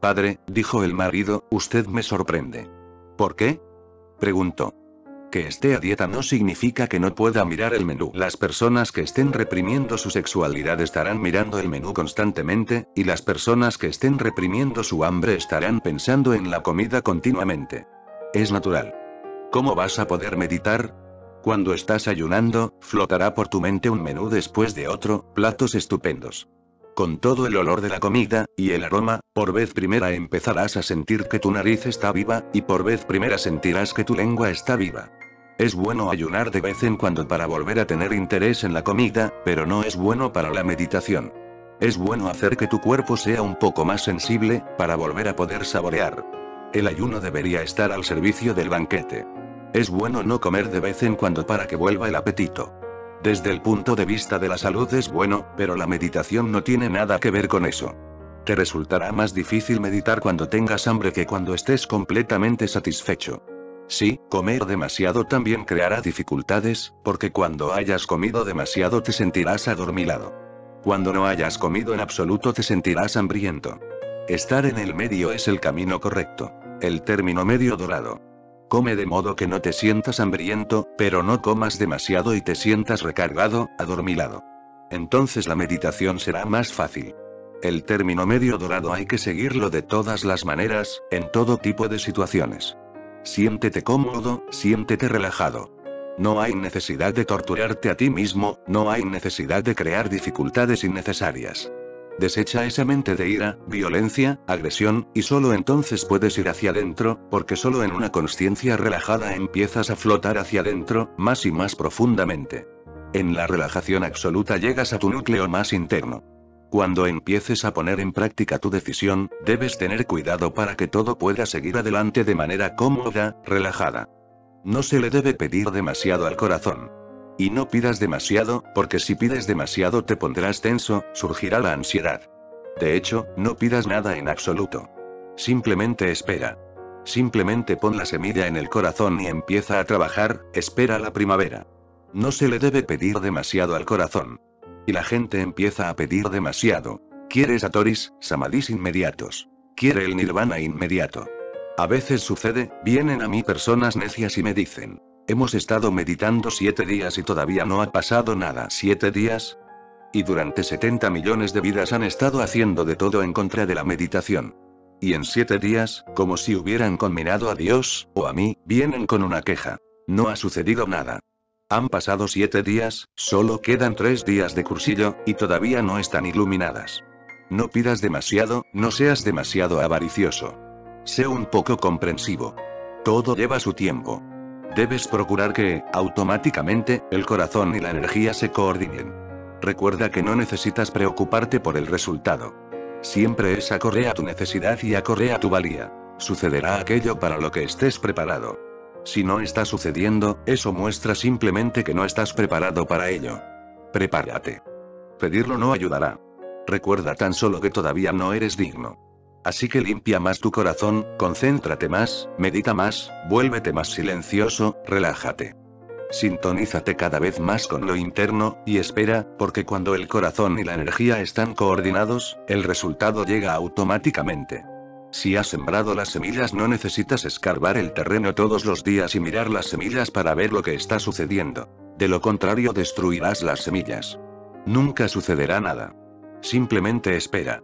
Padre, dijo el marido, usted me sorprende. ¿Por qué? Preguntó. Que esté a dieta no significa que no pueda mirar el menú. Las personas que estén reprimiendo su sexualidad estarán mirando el menú constantemente, y las personas que estén reprimiendo su hambre estarán pensando en la comida continuamente. Es natural. ¿Cómo vas a poder meditar? Cuando estás ayunando, flotará por tu mente un menú después de otro, platos estupendos. Con todo el olor de la comida, y el aroma, por vez primera empezarás a sentir que tu nariz está viva, y por vez primera sentirás que tu lengua está viva. Es bueno ayunar de vez en cuando para volver a tener interés en la comida, pero no es bueno para la meditación. Es bueno hacer que tu cuerpo sea un poco más sensible, para volver a poder saborear. El ayuno debería estar al servicio del banquete. Es bueno no comer de vez en cuando para que vuelva el apetito. Desde el punto de vista de la salud es bueno, pero la meditación no tiene nada que ver con eso. Te resultará más difícil meditar cuando tengas hambre que cuando estés completamente satisfecho. Sí, comer demasiado también creará dificultades, porque cuando hayas comido demasiado te sentirás adormilado. Cuando no hayas comido en absoluto te sentirás hambriento. Estar en el medio es el camino correcto. El término medio dorado. Come de modo que no te sientas hambriento, pero no comas demasiado y te sientas recargado, adormilado. Entonces la meditación será más fácil. El término medio dorado hay que seguirlo de todas las maneras, en todo tipo de situaciones. Siéntete cómodo, siéntete relajado. No hay necesidad de torturarte a ti mismo, no hay necesidad de crear dificultades innecesarias. Desecha esa mente de ira, violencia, agresión, y solo entonces puedes ir hacia adentro, porque solo en una consciencia relajada empiezas a flotar hacia adentro, más y más profundamente. En la relajación absoluta llegas a tu núcleo más interno. Cuando empieces a poner en práctica tu decisión, debes tener cuidado para que todo pueda seguir adelante de manera cómoda, relajada. No se le debe pedir demasiado al corazón. Y no pidas demasiado, porque si pides demasiado te pondrás tenso, surgirá la ansiedad. De hecho, no pidas nada en absoluto. Simplemente espera. Simplemente pon la semilla en el corazón y empieza a trabajar, espera la primavera. No se le debe pedir demasiado al corazón. Y la gente empieza a pedir demasiado. Quiere satoris, samadhis inmediatos. Quiere el nirvana inmediato. A veces sucede, vienen a mí personas necias y me dicen: hemos estado meditando 7 días y todavía no ha pasado nada. ¿7 días? Y durante 70 millones de vidas han estado haciendo de todo en contra de la meditación. Y en 7 días, como si hubieran conminado a Dios, o a mí, vienen con una queja. No ha sucedido nada. Han pasado 7 días, solo quedan 3 días de cursillo, y todavía no están iluminadas. No pidas demasiado, no seas demasiado avaricioso. Sé un poco comprensivo. Todo lleva su tiempo. Debes procurar que, automáticamente, el corazón y la energía se coordinen. Recuerda que no necesitas preocuparte por el resultado. Siempre es acorde a tu necesidad y acorde a tu valía. Sucederá aquello para lo que estés preparado. Si no está sucediendo, eso muestra simplemente que no estás preparado para ello. Prepárate. Pedirlo no ayudará. Recuerda tan solo que todavía no eres digno. Así que limpia más tu corazón, concéntrate más, medita más, vuélvete más silencioso, relájate. Sintonízate cada vez más con lo interno, y espera, porque cuando el corazón y la energía están coordinados, el resultado llega automáticamente. Si has sembrado las semillas no necesitas escarbar el terreno todos los días y mirar las semillas para ver lo que está sucediendo. De lo contrario destruirás las semillas. Nunca sucederá nada. Simplemente espera.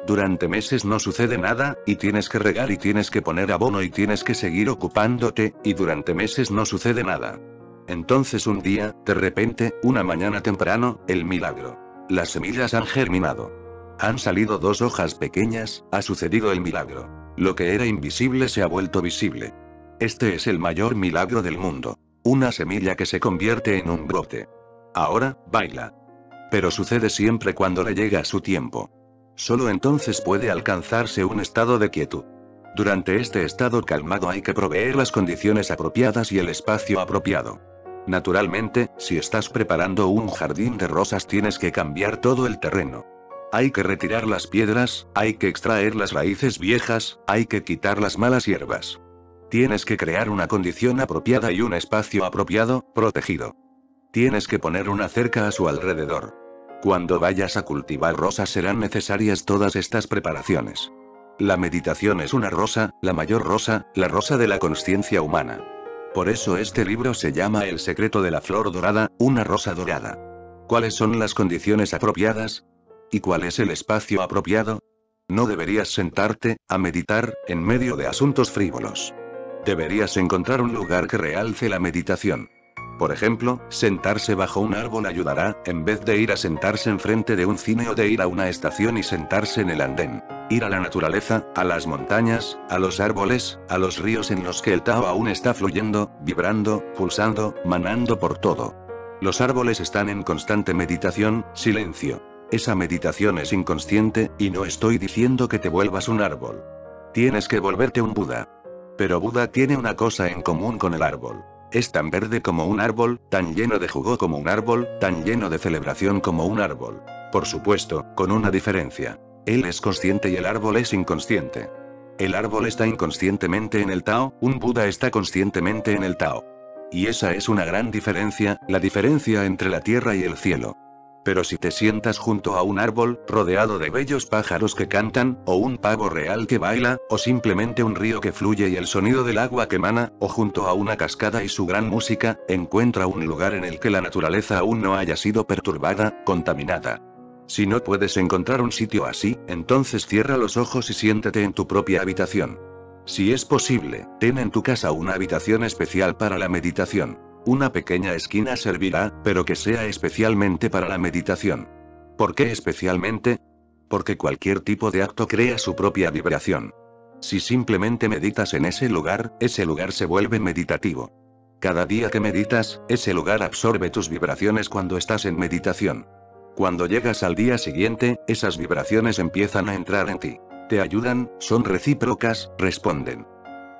Durante meses no sucede nada, y tienes que regar y tienes que poner abono y tienes que seguir ocupándote, y durante meses no sucede nada. Entonces un día, de repente, una mañana temprano, el milagro. Las semillas han germinado. Han salido 2 hojas pequeñas, ha sucedido el milagro. Lo que era invisible se ha vuelto visible. Este es el mayor milagro del mundo. Una semilla que se convierte en un brote. Ahora, baila. Pero sucede siempre cuando le llega su tiempo. Solo entonces puede alcanzarse un estado de quietud. Durante este estado calmado hay que proveer las condiciones apropiadas y el espacio apropiado. Naturalmente, si estás preparando un jardín de rosas tienes que cambiar todo el terreno. Hay que retirar las piedras, hay que extraer las raíces viejas, hay que quitar las malas hierbas. Tienes que crear una condición apropiada y un espacio apropiado, protegido. Tienes que poner una cerca a su alrededor. Cuando vayas a cultivar rosas serán necesarias todas estas preparaciones. La meditación es una rosa, la mayor rosa, la rosa de la consciencia humana. Por eso este libro se llama El secreto de la flor dorada, una rosa dorada. ¿Cuáles son las condiciones apropiadas? ¿Y cuál es el espacio apropiado? No deberías sentarte, a meditar, en medio de asuntos frívolos. Deberías encontrar un lugar que realce la meditación. Por ejemplo, sentarse bajo un árbol ayudará, en vez de ir a sentarse enfrente de un cine o de ir a una estación y sentarse en el andén. Ir a la naturaleza, a las montañas, a los árboles, a los ríos en los que el Tao aún está fluyendo, vibrando, pulsando, manando por todo. Los árboles están en constante meditación, silencio. Esa meditación es inconsciente, y no estoy diciendo que te vuelvas un árbol. Tienes que volverte un Buda. Pero Buda tiene una cosa en común con el árbol. Es tan verde como un árbol, tan lleno de jugo como un árbol, tan lleno de celebración como un árbol. Por supuesto, con una diferencia. Él es consciente y el árbol es inconsciente. El árbol está inconscientemente en el Tao, un Buda está conscientemente en el Tao. Y esa es una gran diferencia, la diferencia entre la tierra y el cielo. Pero si te sientas junto a un árbol, rodeado de bellos pájaros que cantan, o un pavo real que baila, o simplemente un río que fluye y el sonido del agua que emana, o junto a una cascada y su gran música, encuentra un lugar en el que la naturaleza aún no haya sido perturbada, contaminada. Si no puedes encontrar un sitio así, entonces cierra los ojos y siéntete en tu propia habitación. Si es posible, ten en tu casa una habitación especial para la meditación. Una pequeña esquina servirá, pero que sea especialmente para la meditación. ¿Por qué especialmente? Porque cualquier tipo de acto crea su propia vibración. Si simplemente meditas en ese lugar se vuelve meditativo. Cada día que meditas, ese lugar absorbe tus vibraciones cuando estás en meditación. Cuando llegas al día siguiente, esas vibraciones empiezan a entrar en ti. Te ayudan, son recíprocas, responden.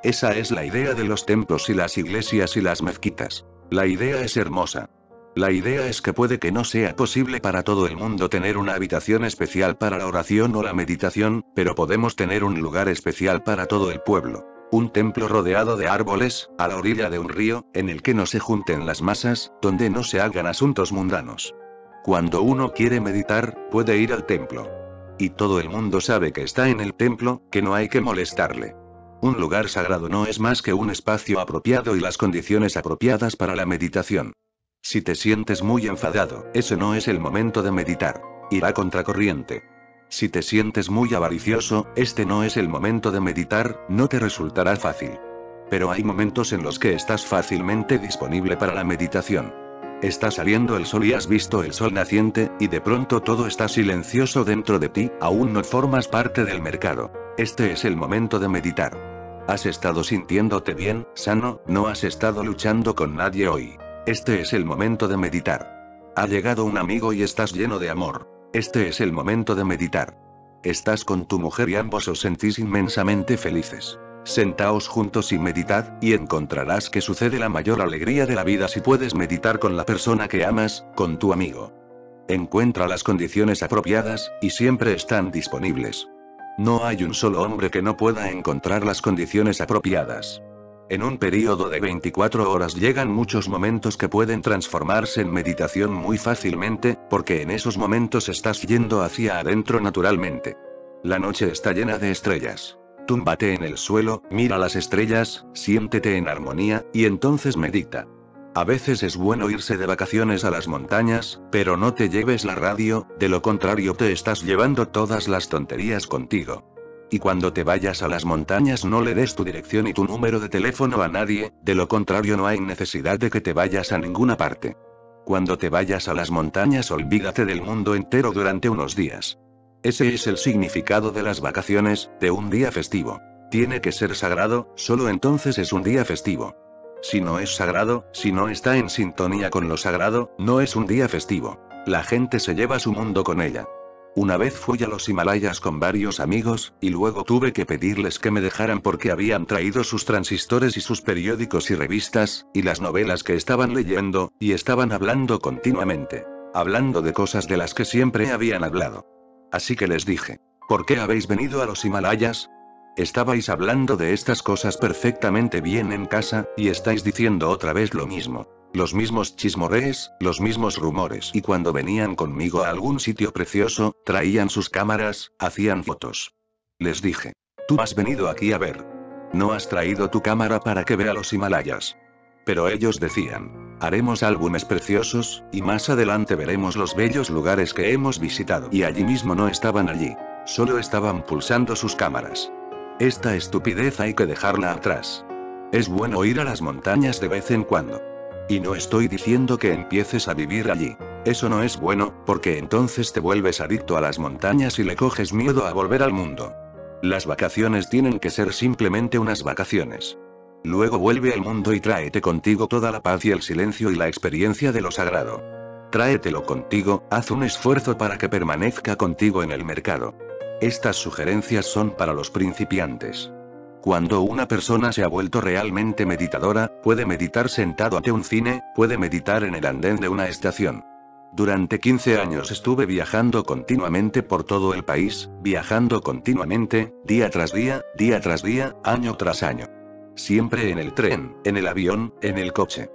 Esa es la idea de los templos y las iglesias y las mezquitas. La idea es hermosa. La idea es que puede que no sea posible para todo el mundo tener una habitación especial para la oración o la meditación, pero podemos tener un lugar especial para todo el pueblo. Un templo rodeado de árboles, a la orilla de un río, en el que no se junten las masas, donde no se hagan asuntos mundanos. Cuando uno quiere meditar, puede ir al templo. Y todo el mundo sabe que está en el templo, que no hay que molestarle. Un lugar sagrado no es más que un espacio apropiado y las condiciones apropiadas para la meditación. Si te sientes muy enfadado, ese no es el momento de meditar. Irá contracorriente. Si te sientes muy avaricioso, este no es el momento de meditar, no te resultará fácil. Pero hay momentos en los que estás fácilmente disponible para la meditación. Está saliendo el sol y has visto el sol naciente, y de pronto todo está silencioso dentro de ti, aún no formas parte del mercado. Este es el momento de meditar. Has estado sintiéndote bien, sano, no has estado luchando con nadie hoy. Este es el momento de meditar. Ha llegado un amigo y estás lleno de amor. Este es el momento de meditar. Estás con tu mujer y ambos os sentís inmensamente felices. Sentaos juntos y meditad, y encontrarás que sucede la mayor alegría de la vida si puedes meditar con la persona que amas, con tu amigo. Encuentra las condiciones apropiadas, y siempre están disponibles. No hay un solo hombre que no pueda encontrar las condiciones apropiadas. En un período de 24 horas llegan muchos momentos que pueden transformarse en meditación muy fácilmente, porque en esos momentos estás yendo hacia adentro naturalmente. La noche está llena de estrellas. Túmbate en el suelo, mira las estrellas, siéntete en armonía, y entonces medita. A veces es bueno irse de vacaciones a las montañas, pero no te lleves la radio, de lo contrario te estás llevando todas las tonterías contigo. Y cuando te vayas a las montañas no le des tu dirección y tu número de teléfono a nadie, de lo contrario no hay necesidad de que te vayas a ninguna parte. Cuando te vayas a las montañas olvídate del mundo entero durante unos días. Ese es el significado de las vacaciones, de un día festivo. Tiene que ser sagrado, solo entonces es un día festivo. Si no es sagrado, si no está en sintonía con lo sagrado, no es un día festivo. La gente se lleva su mundo con ella. Una vez fui a los Himalayas con varios amigos, y luego tuve que pedirles que me dejaran porque habían traído sus transistores y sus periódicos y revistas, y las novelas que estaban leyendo, y estaban hablando continuamente. Hablando de cosas de las que siempre habían hablado. Así que les dije, ¿por qué habéis venido a los Himalayas? Estabais hablando de estas cosas perfectamente bien en casa, y estáis diciendo otra vez lo mismo. Los mismos chismorrees, los mismos rumores. Y cuando venían conmigo a algún sitio precioso, traían sus cámaras, hacían fotos. Les dije, tú has venido aquí a ver. No has traído tu cámara para que vea los Himalayas. Pero ellos decían, haremos álbumes preciosos, y más adelante veremos los bellos lugares que hemos visitado. Y allí mismo no estaban allí. Solo estaban pulsando sus cámaras. Esta estupidez hay que dejarla atrás. Es bueno ir a las montañas de vez en cuando. Y no estoy diciendo que empieces a vivir allí. Eso no es bueno, porque entonces te vuelves adicto a las montañas y le coges miedo a volver al mundo. Las vacaciones tienen que ser simplemente unas vacaciones. Luego vuelve al mundo y tráete contigo toda la paz y el silencio y la experiencia de lo sagrado. Tráetelo contigo, haz un esfuerzo para que permanezca contigo en el mercado. Estas sugerencias son para los principiantes. Cuando una persona se ha vuelto realmente meditadora, puede meditar sentado ante un cine, puede meditar en el andén de una estación. Durante 15 años estuve viajando continuamente por todo el país, viajando continuamente, día tras día, año tras año. Siempre en el tren, en el avión, en el coche.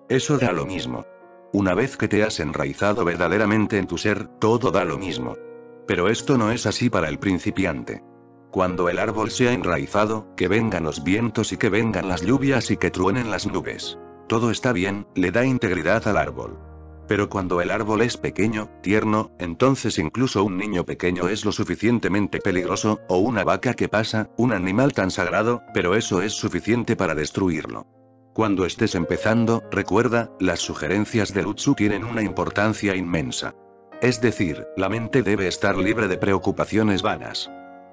Eso da lo mismo. Una vez que te has enraizado verdaderamente en tu ser, todo da lo mismo. Pero esto no es así para el principiante. Cuando el árbol se ha enraizado, que vengan los vientos y que vengan las lluvias y que truenen las nubes. Todo está bien, le da integridad al árbol. Pero cuando el árbol es pequeño, tierno, entonces incluso un niño pequeño es lo suficientemente peligroso, o una vaca que pasa, un animal tan sagrado, pero eso es suficiente para destruirlo. Cuando estés empezando, recuerda, las sugerencias de Lutzu tienen una importancia inmensa. Es decir, la mente debe estar libre de preocupaciones vanas.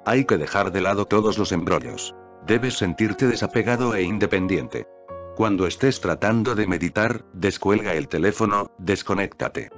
Hay que dejar de lado todos los embrollos. Debes sentirte desapegado e independiente. Cuando estés tratando de meditar, descuelga el teléfono, desconéctate.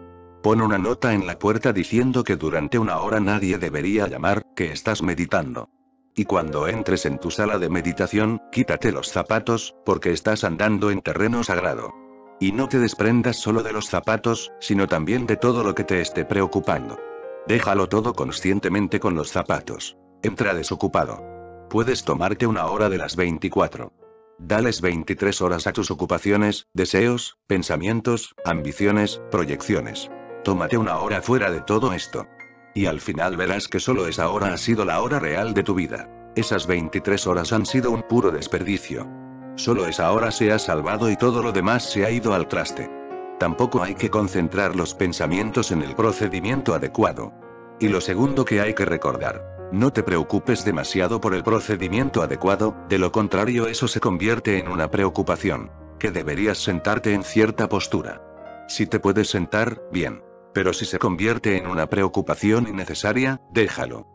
Pon una nota en la puerta diciendo que durante una hora nadie debería llamar, que estás meditando. Y cuando entres en tu sala de meditación, quítate los zapatos, porque estás andando en terreno sagrado. Y no te desprendas solo de los zapatos, sino también de todo lo que te esté preocupando. Déjalo todo conscientemente con los zapatos. Entra desocupado. Puedes tomarte una hora de las 24. Dales 23 horas a tus ocupaciones, deseos, pensamientos, ambiciones, proyecciones. Tómate una hora fuera de todo esto. Y al final verás que solo esa hora ha sido la hora real de tu vida. Esas 23 horas han sido un puro desperdicio. Solo esa hora se ha salvado y todo lo demás se ha ido al traste. Tampoco hay que concentrar los pensamientos en el procedimiento adecuado. Y lo segundo que hay que recordar: no te preocupes demasiado por el procedimiento adecuado, de lo contrario eso se convierte en una preocupación. Que deberías sentarte en cierta postura. Si te puedes sentar, bien. Pero si se convierte en una preocupación innecesaria, déjalo.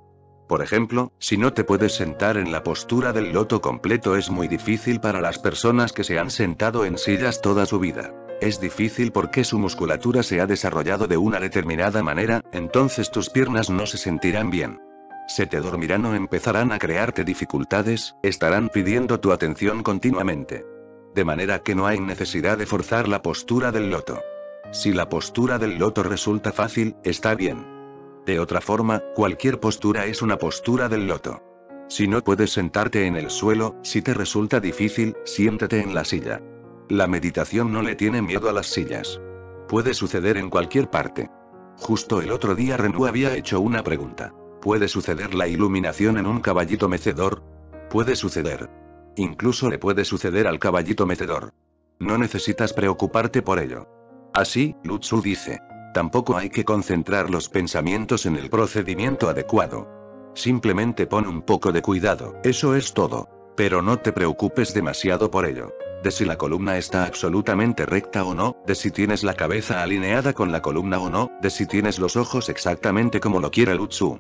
Por ejemplo, si no te puedes sentar en la postura del loto completo, es muy difícil para las personas que se han sentado en sillas toda su vida. Es difícil porque su musculatura se ha desarrollado de una determinada manera, entonces tus piernas no se sentirán bien. Se te dormirán o empezarán a crearte dificultades, estarán pidiendo tu atención continuamente. De manera que no hay necesidad de forzar la postura del loto. Si la postura del loto resulta fácil, está bien. De otra forma, cualquier postura es una postura del loto. Si no puedes sentarte en el suelo, si te resulta difícil, siéntate en la silla. La meditación no le tiene miedo a las sillas. Puede suceder en cualquier parte. Justo el otro día Renú había hecho una pregunta. ¿Puede suceder la iluminación en un caballito mecedor? Puede suceder. Incluso le puede suceder al caballito mecedor. No necesitas preocuparte por ello. Así, Lutzu dice. Tampoco hay que concentrar los pensamientos en el procedimiento adecuado. Simplemente pon un poco de cuidado, eso es todo. Pero no te preocupes demasiado por ello. De si la columna está absolutamente recta o no, de si tienes la cabeza alineada con la columna o no, de si tienes los ojos exactamente como lo quiere Lutzu.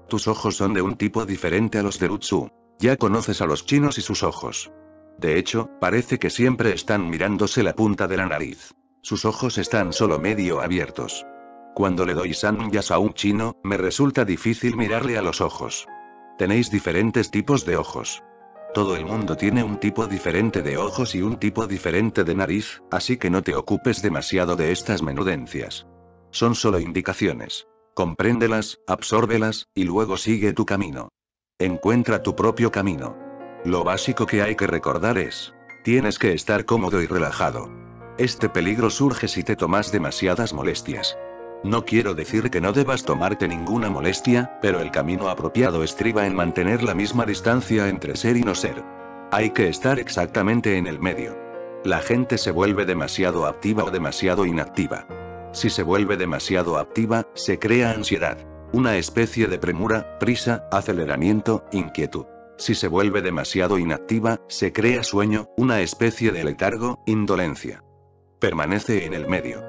Tus ojos son de un tipo diferente a los de Lutzu. Ya conoces a los chinos y sus ojos. De hecho, parece que siempre están mirándose la punta de la nariz. Sus ojos están solo medio abiertos. Cuando le doy sanyas a un chino, me resulta difícil mirarle a los ojos. Tenéis diferentes tipos de ojos. Todo el mundo tiene un tipo diferente de ojos y un tipo diferente de nariz, así que no te ocupes demasiado de estas menudencias. Son solo indicaciones. Compréndelas, absórbelas, y luego sigue tu camino. Encuentra tu propio camino. Lo básico que hay que recordar es: tienes que estar cómodo y relajado. Este peligro surge si te tomas demasiadas molestias. No quiero decir que no debas tomarte ninguna molestia, pero el camino apropiado estriba en mantener la misma distancia entre ser y no ser. Hay que estar exactamente en el medio. La gente se vuelve demasiado activa o demasiado inactiva. Si se vuelve demasiado activa, se crea ansiedad. Una especie de premura, prisa, aceleramiento, inquietud. Si se vuelve demasiado inactiva, se crea sueño, una especie de letargo, indolencia. Permanece en el medio.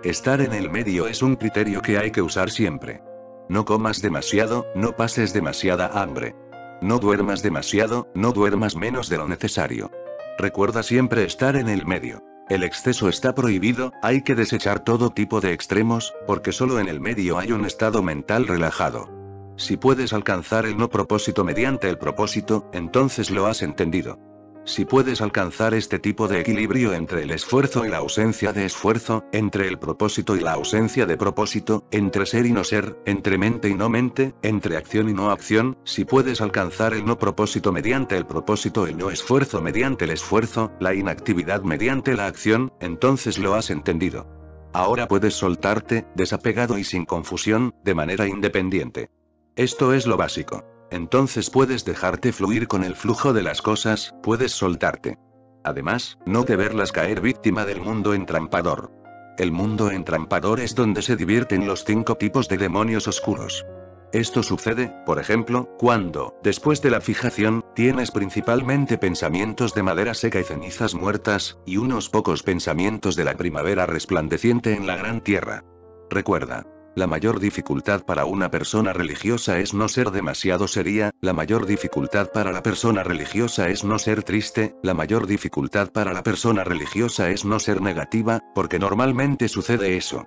Estar en el medio es un criterio que hay que usar siempre. No comas demasiado, no pases demasiada hambre. No duermas demasiado, no duermas menos de lo necesario. Recuerda siempre estar en el medio. El exceso está prohibido, hay que desechar todo tipo de extremos, porque solo en el medio hay un estado mental relajado. Si puedes alcanzar el no propósito mediante el propósito, entonces lo has entendido. Si puedes alcanzar este tipo de equilibrio entre el esfuerzo y la ausencia de esfuerzo, entre el propósito y la ausencia de propósito, entre ser y no ser, entre mente y no mente, entre acción y no acción, si puedes alcanzar el no propósito mediante el propósito, el no esfuerzo mediante el esfuerzo, la inactividad mediante la acción, entonces lo has entendido. Ahora puedes soltarte, desapegado y sin confusión, de manera independiente. Esto es lo básico. Entonces puedes dejarte fluir con el flujo de las cosas, puedes soltarte. Además, no deberlas caer víctima del mundo entrampador. El mundo entrampador es donde se divierten los 5 tipos de demonios oscuros. Esto sucede, por ejemplo, cuando, después de la fijación, tienes principalmente pensamientos de madera seca y cenizas muertas, y unos pocos pensamientos de la primavera resplandeciente en la gran tierra. Recuerda. La mayor dificultad para una persona religiosa es no ser demasiado seria, la mayor dificultad para la persona religiosa es no ser triste, la mayor dificultad para la persona religiosa es no ser negativa, porque normalmente sucede eso.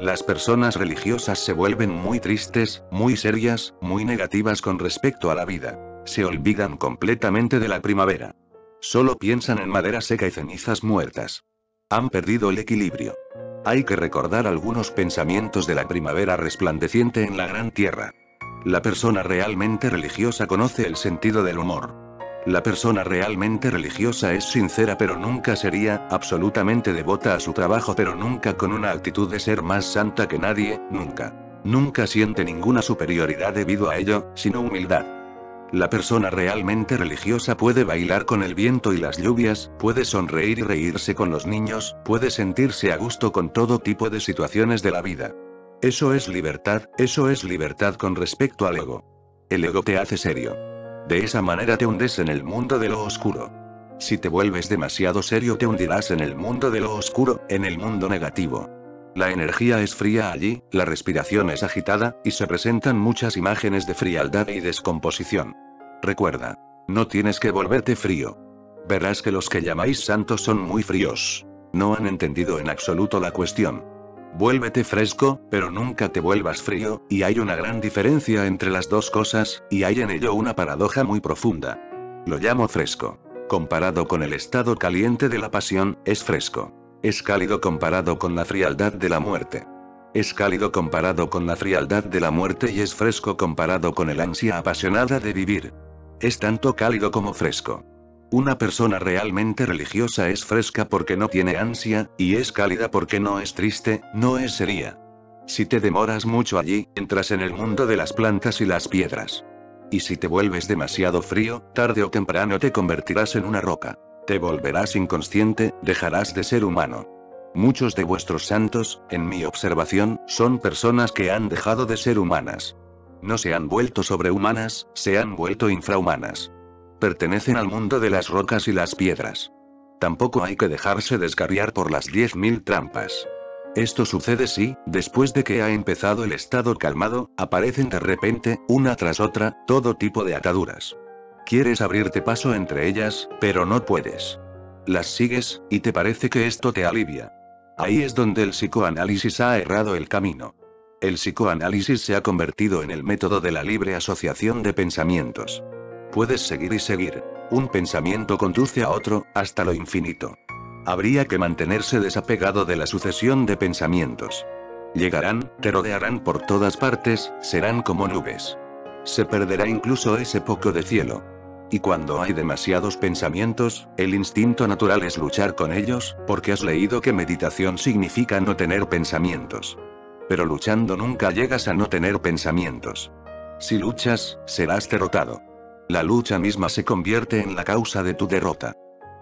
Las personas religiosas se vuelven muy tristes, muy serias, muy negativas con respecto a la vida. Se olvidan completamente de la primavera. Solo piensan en madera seca y cenizas muertas. Han perdido el equilibrio. Hay que recordar algunos pensamientos de la primavera resplandeciente en la gran tierra. La persona realmente religiosa conoce el sentido del humor. La persona realmente religiosa es sincera pero nunca sería, absolutamente devota a su trabajo pero nunca con una actitud de ser más santa que nadie, nunca. Nunca siente ninguna superioridad debido a ello, sino humildad. La persona realmente religiosa puede bailar con el viento y las lluvias, puede sonreír y reírse con los niños, puede sentirse a gusto con todo tipo de situaciones de la vida. Eso es libertad con respecto al ego. El ego te hace serio. De esa manera te hundes en el mundo de lo oscuro. Si te vuelves demasiado serio te hundirás en el mundo de lo oscuro, en el mundo negativo. La energía es fría allí, la respiración es agitada, y se presentan muchas imágenes de frialdad y descomposición. Recuerda, no tienes que volverte frío. Verás que los que llamáis santos son muy fríos. No han entendido en absoluto la cuestión. Vuélvete fresco, pero nunca te vuelvas frío, y hay una gran diferencia entre las dos cosas, y hay en ello una paradoja muy profunda. Lo llamo fresco. Comparado con el estado caliente de la pasión, es fresco. Es cálido comparado con la frialdad de la muerte. Es cálido comparado con la frialdad de la muerte y es fresco comparado con el ansia apasionada de vivir. Es tanto cálido como fresco. Una persona realmente religiosa es fresca porque no tiene ansia, y es cálida porque no es triste, no es seria. Si te demoras mucho allí, entras en el mundo de las plantas y las piedras. Y si te vuelves demasiado frío, tarde o temprano te convertirás en una roca. Te volverás inconsciente, dejarás de ser humano. Muchos de vuestros santos, en mi observación, son personas que han dejado de ser humanas. No se han vuelto sobrehumanas, se han vuelto infrahumanas. Pertenecen al mundo de las rocas y las piedras. Tampoco hay que dejarse descarriar por las 10.000 trampas. Esto sucede si, después de que ha empezado el estado calmado, aparecen de repente, una tras otra, todo tipo de ataduras. Quieres abrirte paso entre ellas, pero no puedes. Las sigues, y te parece que esto te alivia. Ahí es donde el psicoanálisis ha errado el camino. El psicoanálisis se ha convertido en el método de la libre asociación de pensamientos. Puedes seguir y seguir. Un pensamiento conduce a otro, hasta lo infinito. Habría que mantenerse desapegado de la sucesión de pensamientos. Llegarán, te rodearán por todas partes, serán como nubes. Se perderá incluso ese poco de cielo. Y cuando hay demasiados pensamientos, el instinto natural es luchar con ellos, porque has leído que meditación significa no tener pensamientos. Pero luchando nunca llegas a no tener pensamientos. Si luchas, serás derrotado. La lucha misma se convierte en la causa de tu derrota.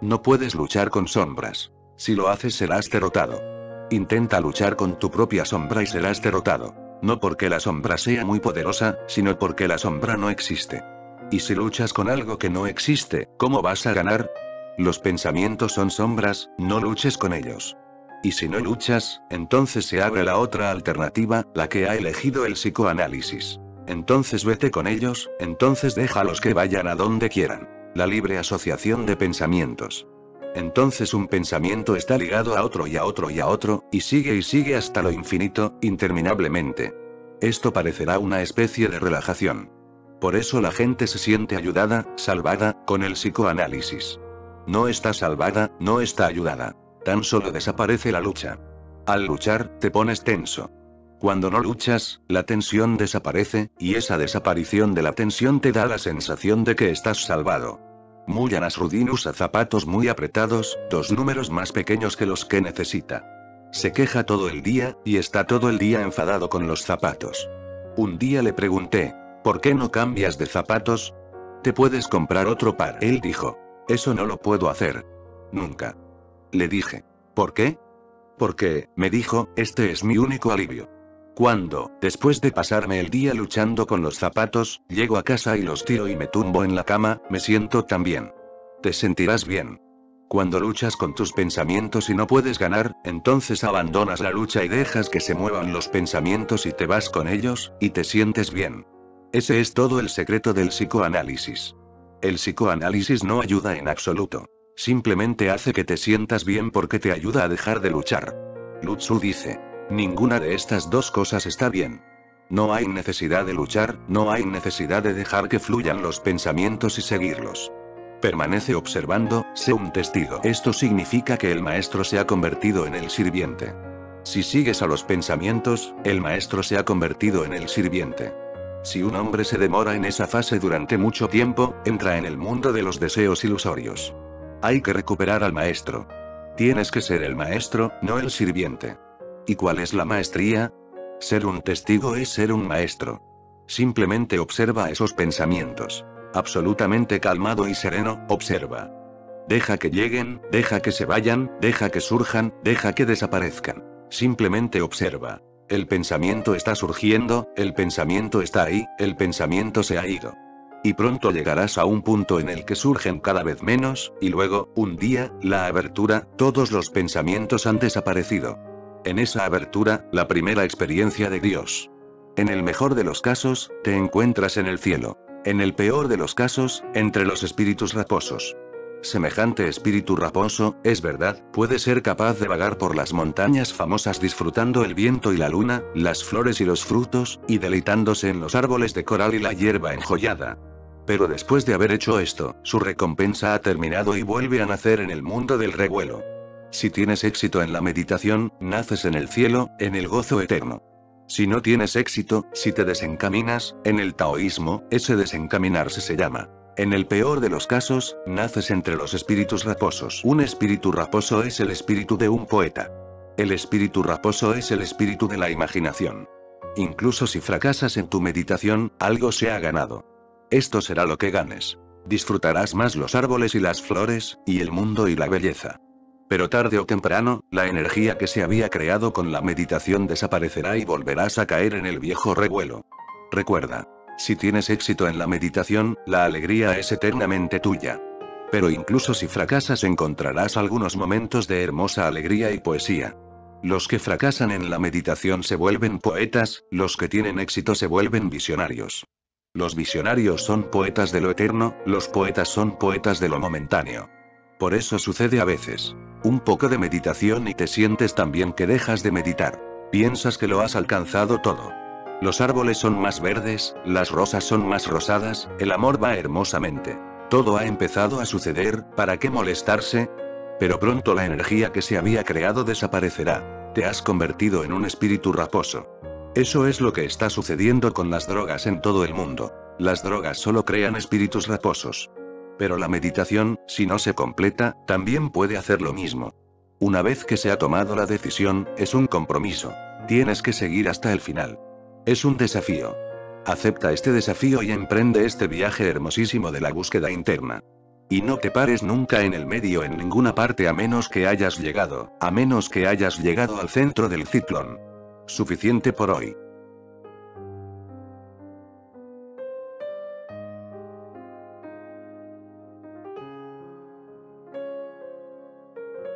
No puedes luchar con sombras. Si lo haces serás derrotado. Intenta luchar con tu propia sombra y serás derrotado. No porque la sombra sea muy poderosa, sino porque la sombra no existe. Y si luchas con algo que no existe, ¿cómo vas a ganar? Los pensamientos son sombras, no luches con ellos. Y si no luchas, entonces se abre la otra alternativa, la que ha elegido el psicoanálisis. Entonces vete con ellos, entonces déjalos que vayan a donde quieran. La libre asociación de pensamientos. Entonces un pensamiento está ligado a otro y a otro y a otro, y sigue hasta lo infinito, interminablemente. Esto parecerá una especie de relajación. Por eso la gente se siente ayudada, salvada, con el psicoanálisis. No está salvada, no está ayudada. Tan solo desaparece la lucha. Al luchar, te pones tenso. Cuando no luchas, la tensión desaparece, y esa desaparición de la tensión te da la sensación de que estás salvado. Muya Nasruddin usa zapatos muy apretados, 2 números más pequeños que los que necesita. Se queja todo el día, y está todo el día enfadado con los zapatos. Un día le pregunté, ¿por qué no cambias de zapatos? ¿Te puedes comprar otro par? Él dijo, eso no lo puedo hacer. Nunca. Le dije, ¿por qué? Porque, me dijo, este es mi único alivio. Cuando, después de pasarme el día luchando con los zapatos, llego a casa y los tiro y me tumbo en la cama, me siento tan bien. Te sentirás bien. Cuando luchas con tus pensamientos y no puedes ganar, entonces abandonas la lucha y dejas que se muevan los pensamientos y te vas con ellos, y te sientes bien. Ese es todo el secreto del psicoanálisis. El psicoanálisis no ayuda en absoluto. Simplemente hace que te sientas bien porque te ayuda a dejar de luchar. Lu Tzu dice, ninguna de estas dos cosas está bien. No hay necesidad de luchar, no hay necesidad de dejar que fluyan los pensamientos y seguirlos. Permanece observando, sé un testigo. Esto significa que el maestro se ha convertido en el sirviente. Si sigues a los pensamientos, el maestro se ha convertido en el sirviente. Si un hombre se demora en esa fase durante mucho tiempo, entra en el mundo de los deseos ilusorios. Hay que recuperar al maestro. Tienes que ser el maestro, no el sirviente. ¿Y cuál es la maestría? Ser un testigo es ser un maestro. Simplemente observa esos pensamientos. Absolutamente calmado y sereno, observa. Deja que lleguen, deja que se vayan, deja que surjan, deja que desaparezcan. Simplemente observa. El pensamiento está surgiendo, el pensamiento está ahí, el pensamiento se ha ido. Y pronto llegarás a un punto en el que surgen cada vez menos, y luego, un día, la abertura, todos los pensamientos han desaparecido. En esa abertura, la primera experiencia de Dios. En el mejor de los casos, te encuentras en el cielo. En el peor de los casos, entre los espíritus raposos. Semejante espíritu raposo, es verdad, puede ser capaz de vagar por las montañas famosas disfrutando el viento y la luna, las flores y los frutos, y deleitándose en los árboles de coral y la hierba enjollada. Pero después de haber hecho esto, su recompensa ha terminado y vuelve a nacer en el mundo del revuelo. Si tienes éxito en la meditación, naces en el cielo, en el gozo eterno. Si no tienes éxito, si te desencaminas, en el taoísmo, ese desencaminarse se llama. En el peor de los casos, naces entre los espíritus raposos. Un espíritu raposo es el espíritu de un poeta. El espíritu raposo es el espíritu de la imaginación. Incluso si fracasas en tu meditación, algo se ha ganado. Esto será lo que ganes. Disfrutarás más los árboles y las flores, y el mundo y la belleza. Pero tarde o temprano, la energía que se había creado con la meditación desaparecerá y volverás a caer en el viejo revuelo. Recuerda. Si tienes éxito en la meditación, la alegría es eternamente tuya. Pero incluso si fracasas encontrarás algunos momentos de hermosa alegría y poesía. Los que fracasan en la meditación se vuelven poetas, los que tienen éxito se vuelven visionarios. Los visionarios son poetas de lo eterno, los poetas son poetas de lo momentáneo. Por eso sucede a veces. Un poco de meditación y te sientes tan bien que dejas de meditar. Piensas que lo has alcanzado todo. Los árboles son más verdes, las rosas son más rosadas, el amor va hermosamente. Todo ha empezado a suceder, ¿para qué molestarse? Pero pronto la energía que se había creado desaparecerá. Te has convertido en un espíritu raposo. Eso es lo que está sucediendo con las drogas en todo el mundo. Las drogas solo crean espíritus raposos. Pero la meditación, si no se completa, también puede hacer lo mismo. Una vez que se ha tomado la decisión, es un compromiso. Tienes que seguir hasta el final. Es un desafío. Acepta este desafío y emprende este viaje hermosísimo de la búsqueda interna. Y no te pares nunca en el medio en ninguna parte a menos que hayas llegado al centro del ciclón. Suficiente por hoy.